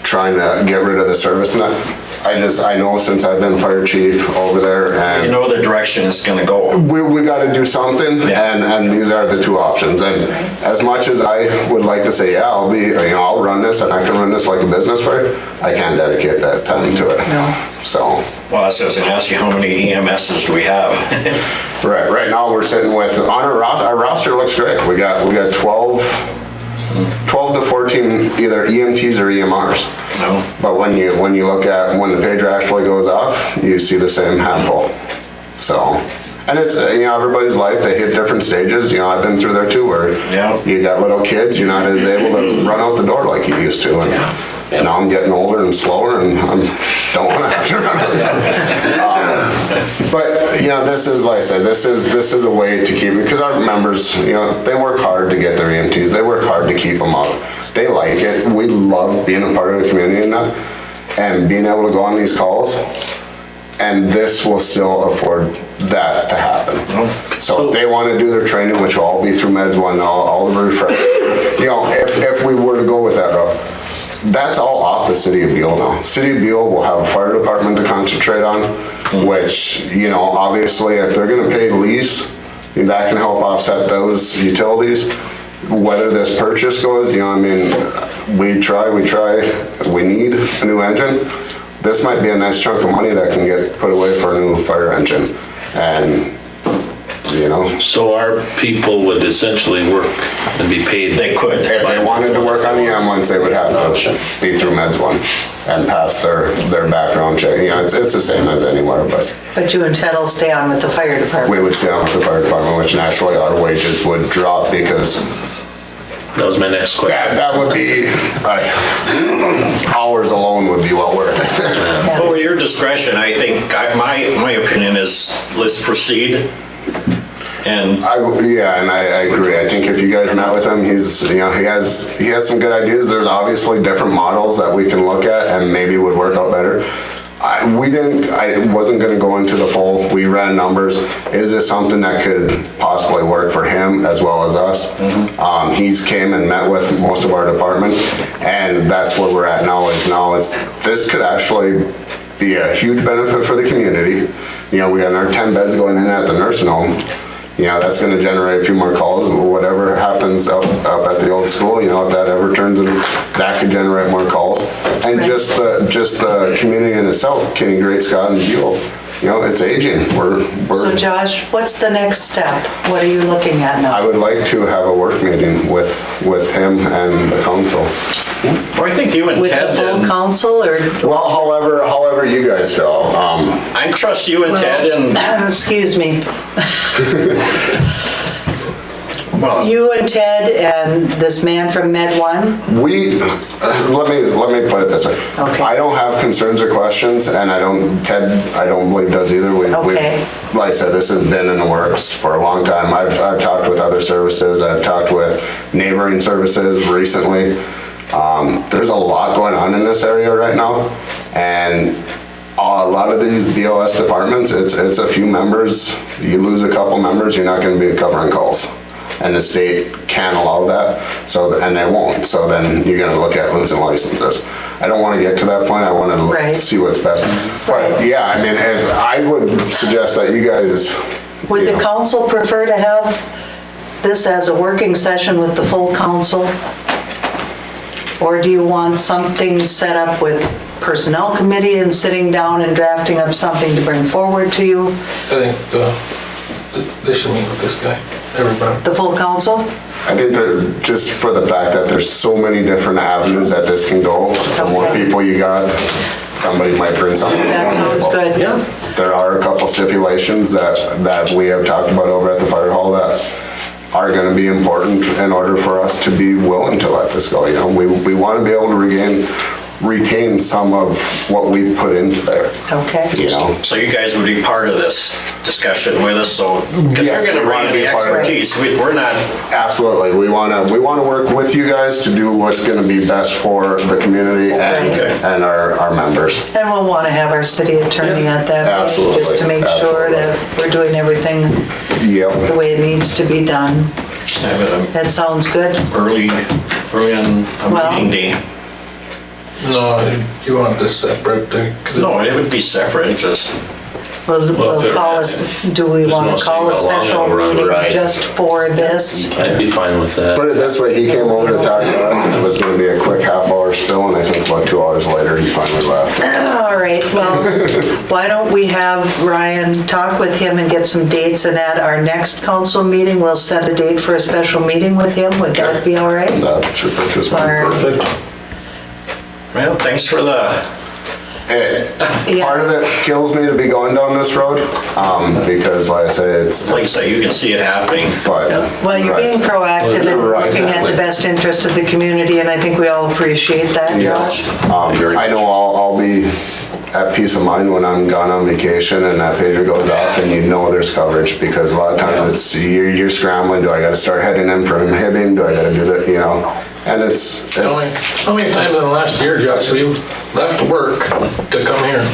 trying to get rid of the service and that. I know since I've been fire chief over there, and you know the direction it's gonna go. We gotta do something, and these are the two options. And as much as I would like to say, yeah, I'll run this and I can run this like a business for you, I can't dedicate that time to it. No. So. Well, I was gonna ask you, how many EMSs do we have? Right now we're sitting with, on our roster looks great. We got 12 to 14 either EMTs or EMRs. No. But when you look at when the pager actually goes off, you see the same handful. So, and it's, you know, everybody's life, they hit different stages. You know, I've been through there too, where you got little kids, you're not as able to run out the door like you used to. And now I'm getting older and slower, and I don't want to have to run out. But, you know, this is, like I said, this is a way to keep it, because our members, you know, they work hard to get their EMTs. They work hard to keep them up. They like it. We love being a part of the community and that, and being able to go on these calls. And this will still afford that to happen. So if they want to do their training, which will all be through Meds One, all the refresh, you know, if we were to go with that route, that's all off the city of Buhl now. City of Buhl will have a fire department to concentrate on, which, you know, obviously if they're gonna pay lease, that can help offset those utilities. Whether this purchase goes, you know, I mean, we try, we need a new engine. This might be a nice chunk of money that can get put away for a new fire engine. And you know? So our people would essentially work and be paid. They could. If they wanted to work on the ambulance, they would have to be through Meds 1 and pass their background check. You know, it's the same as anywhere, But you and Ted will stay on with the fire department. we would stay on with the fire department, which naturally our wages would drop because That was my next question. that would be, hours alone would be well worth it. Well, your discretion, I think, my opinion is, let's proceed. And I agree. I think if you guys met with him, he's, you know, he has some good ideas. There's obviously different models that we can look at and maybe would work out better. I wasn't gonna go into the full, we ran numbers. Is this something that could possibly work for him as well as us? He's came and met with most of our department, and that's where we're at now this could actually be a huge benefit for the community. You know, we got our 10 beds going in at the nursing home. You know, that's gonna generate a few more calls, or whatever happens up at the old school, you know, if that ever turns in, that could generate more calls. And just the community in itself, Kenny, Great Scott, and Buhl, you know, it's aging. So Josh, what's the next step? What are you looking at now? I would like to have a work meeting with him and the council. Well, I think you and With Ted the full then, council, or? Well, however you guys feel. I trust you and Ted and, Excuse me. well, You and Ted and this man from Med 1? Let me put it this way. Okay. I don't have concerns or questions, and Ted, I don't believe does either. Okay. Like I said, this has been in the works for a long time. I've talked with other services, I've talked with neighboring services recently. There's a lot going on in this area right now, and a lot of these BOS departments, it's a few members. You lose a couple members, you're not gonna be covering calls. And the state can't allow that, and they won't. So then you're gonna look at losing licenses. I don't wanna get to that point, I wanna Right. see what's best. But yeah, I mean, I would suggest that you guys. Would you the know, council prefer to have this as a working session with the full council? Or do you want something set up with personnel committee and sitting down and drafting up something to bring forward to you? I think they should meet with this guy, everybody. The full council? I think just for the fact that there's so many different avenues that this can go, the more Okay. people you got, somebody might bring something. That sounds good. Yeah. There are a couple stipulations that we have talked about over at the fire hall that are gonna be important in order for us to be willing to let this go, you know? We wanna be able to retain some of what we've put into there, Okay. you know? so you guys would be part of this discussion with us, so, because Yes, you're we gonna bring wanna in be the a part of it. expertise, we're not, Absolutely, we wanna work with you guys to do what's gonna be best for the community and our members. And we'll want to have our city attorney at that meeting, Absolutely, just to make sure absolutely. that we're doing everything the Yep. way it needs to be done. just have it That sounds good. early on a Well- meeting day. No, you want this separate, 'cause No, it would be separate, just, We'll if call us, do we there's want no to call a saying how long special it'll run, meeting right. just for this? I'd be fine with that. Put it this way, he came over to talk to us and it was gonna be a quick half-hour spill, and I think about 2 hours later, he finally left. All right, well, why don't we have Ryan talk with him and get some dates, and at our next council meeting, we'll set a date for a special meeting with him. Would that be all right? That should put this All one right. perfect. well, thanks for the, Part of it kills me to be going down this road, because like I say, it's, like I say, you can see it happening. but. Well, you're being proactive and Right. looking at the best interest of the community, and I think we all appreciate that, Josh. Yes, I know I'll be at peace of mind when I'm gone on vacation and that pager goes off and you know there's coverage, because a lot of times it's, you're scrambling, do I gotta start heading in from Hibbing, do I gotta do that, you know? And it's, how many times in the last year, Josh, have you left work to come here?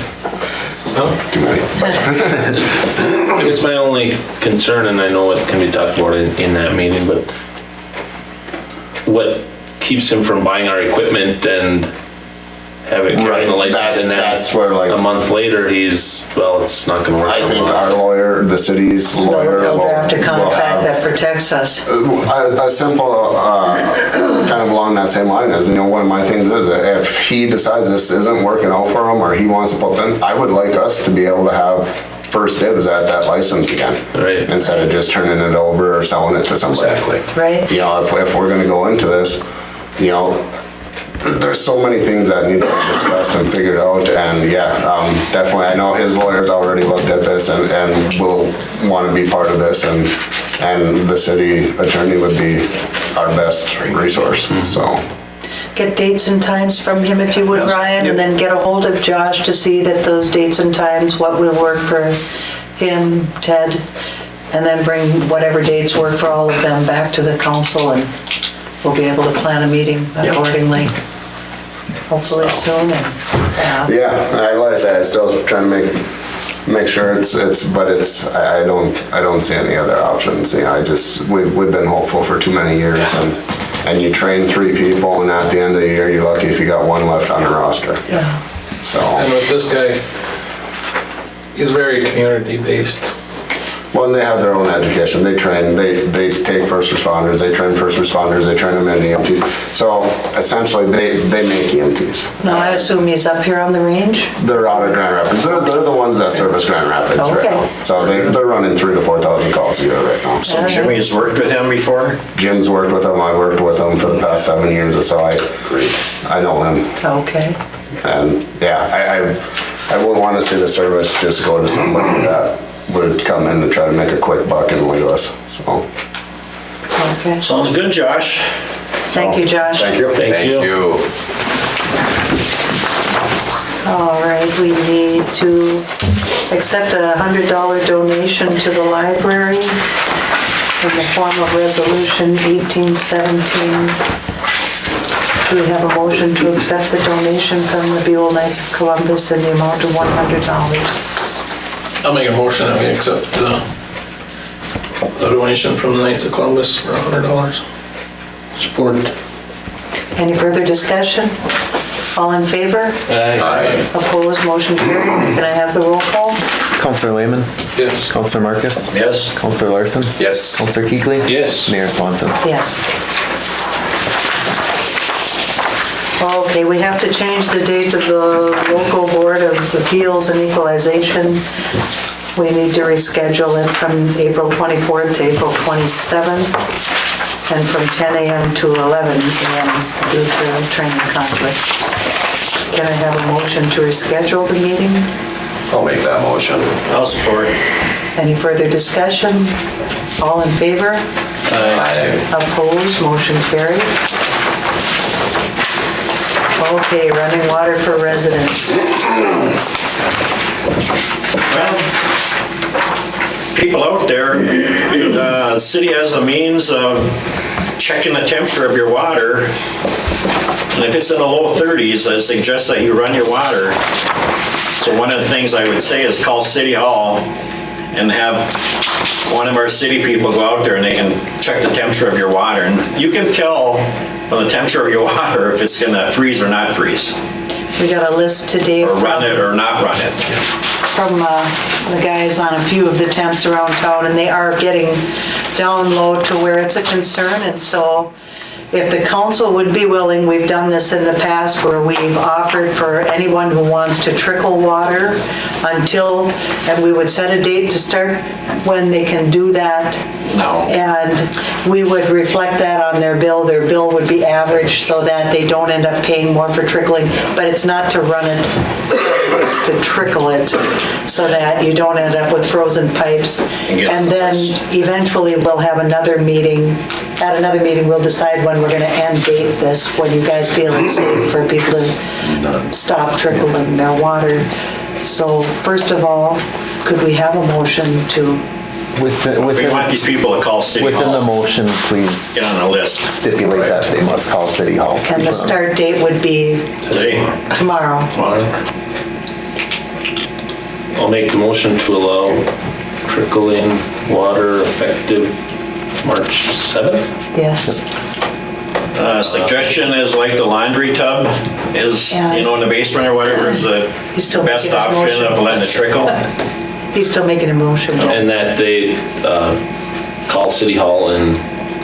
No? too many. I guess my only concern, and I know it can be talked about in that meeting, but what keeps him from buying our equipment and have it carrying the Right, license, and then that's where, like, a month later, well, it's not gonna work. I think our lawyer, the city's lawyer. We'll will- draft a will contract have that protects us. A simple, kind of along that same line is, you know, one of my things is, if he decides this isn't working out for him, or he wants to put in, I would like us to be able to have first dibs at that license again. Right. Instead of just turning it over or selling it to somebody. Exactly. Right? You know, if we're gonna go into this, you know, there's so many things that need to be discussed and figured out, and definitely, I know his lawyers already looked at this and will wanna be part of this, and the city attorney would be our best resource, so. Get dates and times from him if you would, Ryan, and then get a hold of Josh to see that those dates and times, what will work for him, Ted, and then bring whatever dates work for all of them back to the council, and we'll be able to plan a meeting accordingly. Hopefully soon, and, Like I said, I'm still trying to make sure I don't see any other options, you know, we've been hopeful for too many years, and you train 3 people, and at the end of the year, you're lucky if you got 1 left on the roster. yeah. So, And with this guy, he's very community-based. well, and they have their own education, they train, they take first responders, they train first responders, they train them in EMT. So essentially, they make EMTs. Now, I assume he's up here on the range? They're out of Grand Rapids, they're the ones that service Grand Rapids right Okay. now. So they're running 3,000 to 4,000 calls a year right now. So Jimmy's worked with him before? Jim's worked with him, I worked with him for the past 7 years or so, I know him. Okay. And I wouldn't want to see the service just go to somebody that would come in and try to make a quick buck and leave us, so. Okay. Sounds good, Josh. Thank you, Josh. Thank you. Thank you. All right, we need to accept a $100 donation to the library in the form of resolution 1817. Do we have a motion to accept the donation from the Buhl Knights of Columbus in the amount of $100? I'll make a motion that we accept the donation from the Knights of Columbus for $100. Support. Any further discussion? All in favor? Aye. Opposed, motion carried. Can I have the roll call? Counselor Lehman? Yes. Counselor Marcus? Yes. Counselor Larson? Yes. Counselor Keighley? Yes. Mayor Swanson? Yes. Okay, we have to change the date of the local board of appeals and equalization. We need to reschedule it from April 24th to April 27th, and from 10 a.m. to 11 a.m. due to training conflict. Can I have a motion to reschedule the meeting? I'll make that motion. I'll support. Any further discussion? All in favor? Aye. Opposed, motion carried. Okay, running water for residents. Well, people out there, the city has a means of checking the temperature of your water. And if it's in the low 30s, I suggest that you run your water. So one of the things I would say is call City Hall and have one of our city people go out there and they can check the temperature of your water. And you can tell from the temperature of your water if it's gonna freeze or not freeze. We got a list today Or run it or not run it. from the guys on a few of the temps around town, and they are getting down low to where it's a concern, and so if the council would be willing, we've done this in the past where we've offered for anyone who wants to trickle water until, and we would set a date to start when they can do that. No. And we would reflect that on their bill. Their bill would be averaged so that they don't end up paying more for trickling, but it's not to run it, it's to trickle it so that you don't end up with frozen pipes. And then eventually we'll have another meeting. At another meeting, we'll decide when we're gonna end date this, when you guys feel it's safe for people to stop trickling their water. So first of all, could we have a motion to, We want these people to call City Hall. Within the motion, please Get on the list. stipulate that they must call City Hall. and the start date would be Today. tomorrow? I'll make the motion to allow trickling water effective March 7th. Yes. Suggestion is like the laundry tub is, Yeah. in the basement or whatever, is the He's still best making his option motion. of letting it trickle. He's still making a motion. And that they call City Hall and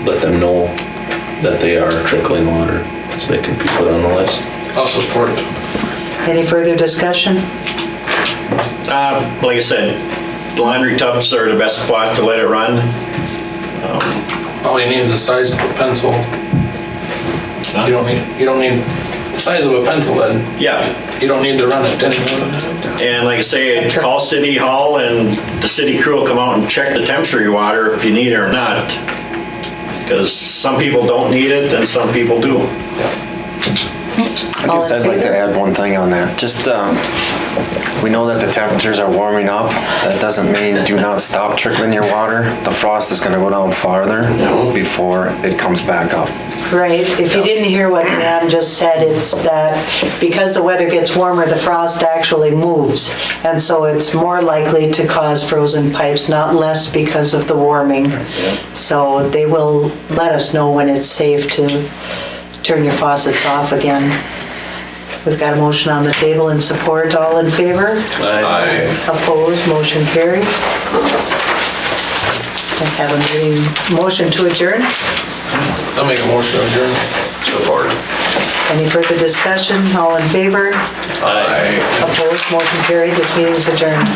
let them know that they are trickling water, so they can be put on the list. I'll support. Any further discussion? Like I said, the laundry tubs are the best spot to let it run. All you need is the size of a pencil. You don't need the size of a pencil then. Yeah. You don't need to run it 10 more than that. And like I say, call City Hall and the city crew will come out and check the temperature of your water if you need it or not. Because some people don't need it and some people do. I guess I'd like to add one thing on that. Just, we know that the temperatures are warming up. That doesn't mean do not stop trickling your water. The frost is gonna go down farther before it comes back up. Right, if you didn't hear what Dan just said, it's that because the weather gets warmer, the frost actually moves. And so it's more likely to cause frozen pipes, not less because of the warming. So they will let us know when it's safe to turn your faucets off again. We've got a motion on the table in support. All in favor? Aye. Opposed, motion carried. I have a meeting, motion to adjourn. I'll make a motion to adjourn. Support. Any further discussion? All in favor? Aye. Opposed, motion carried. This meeting is adjourned.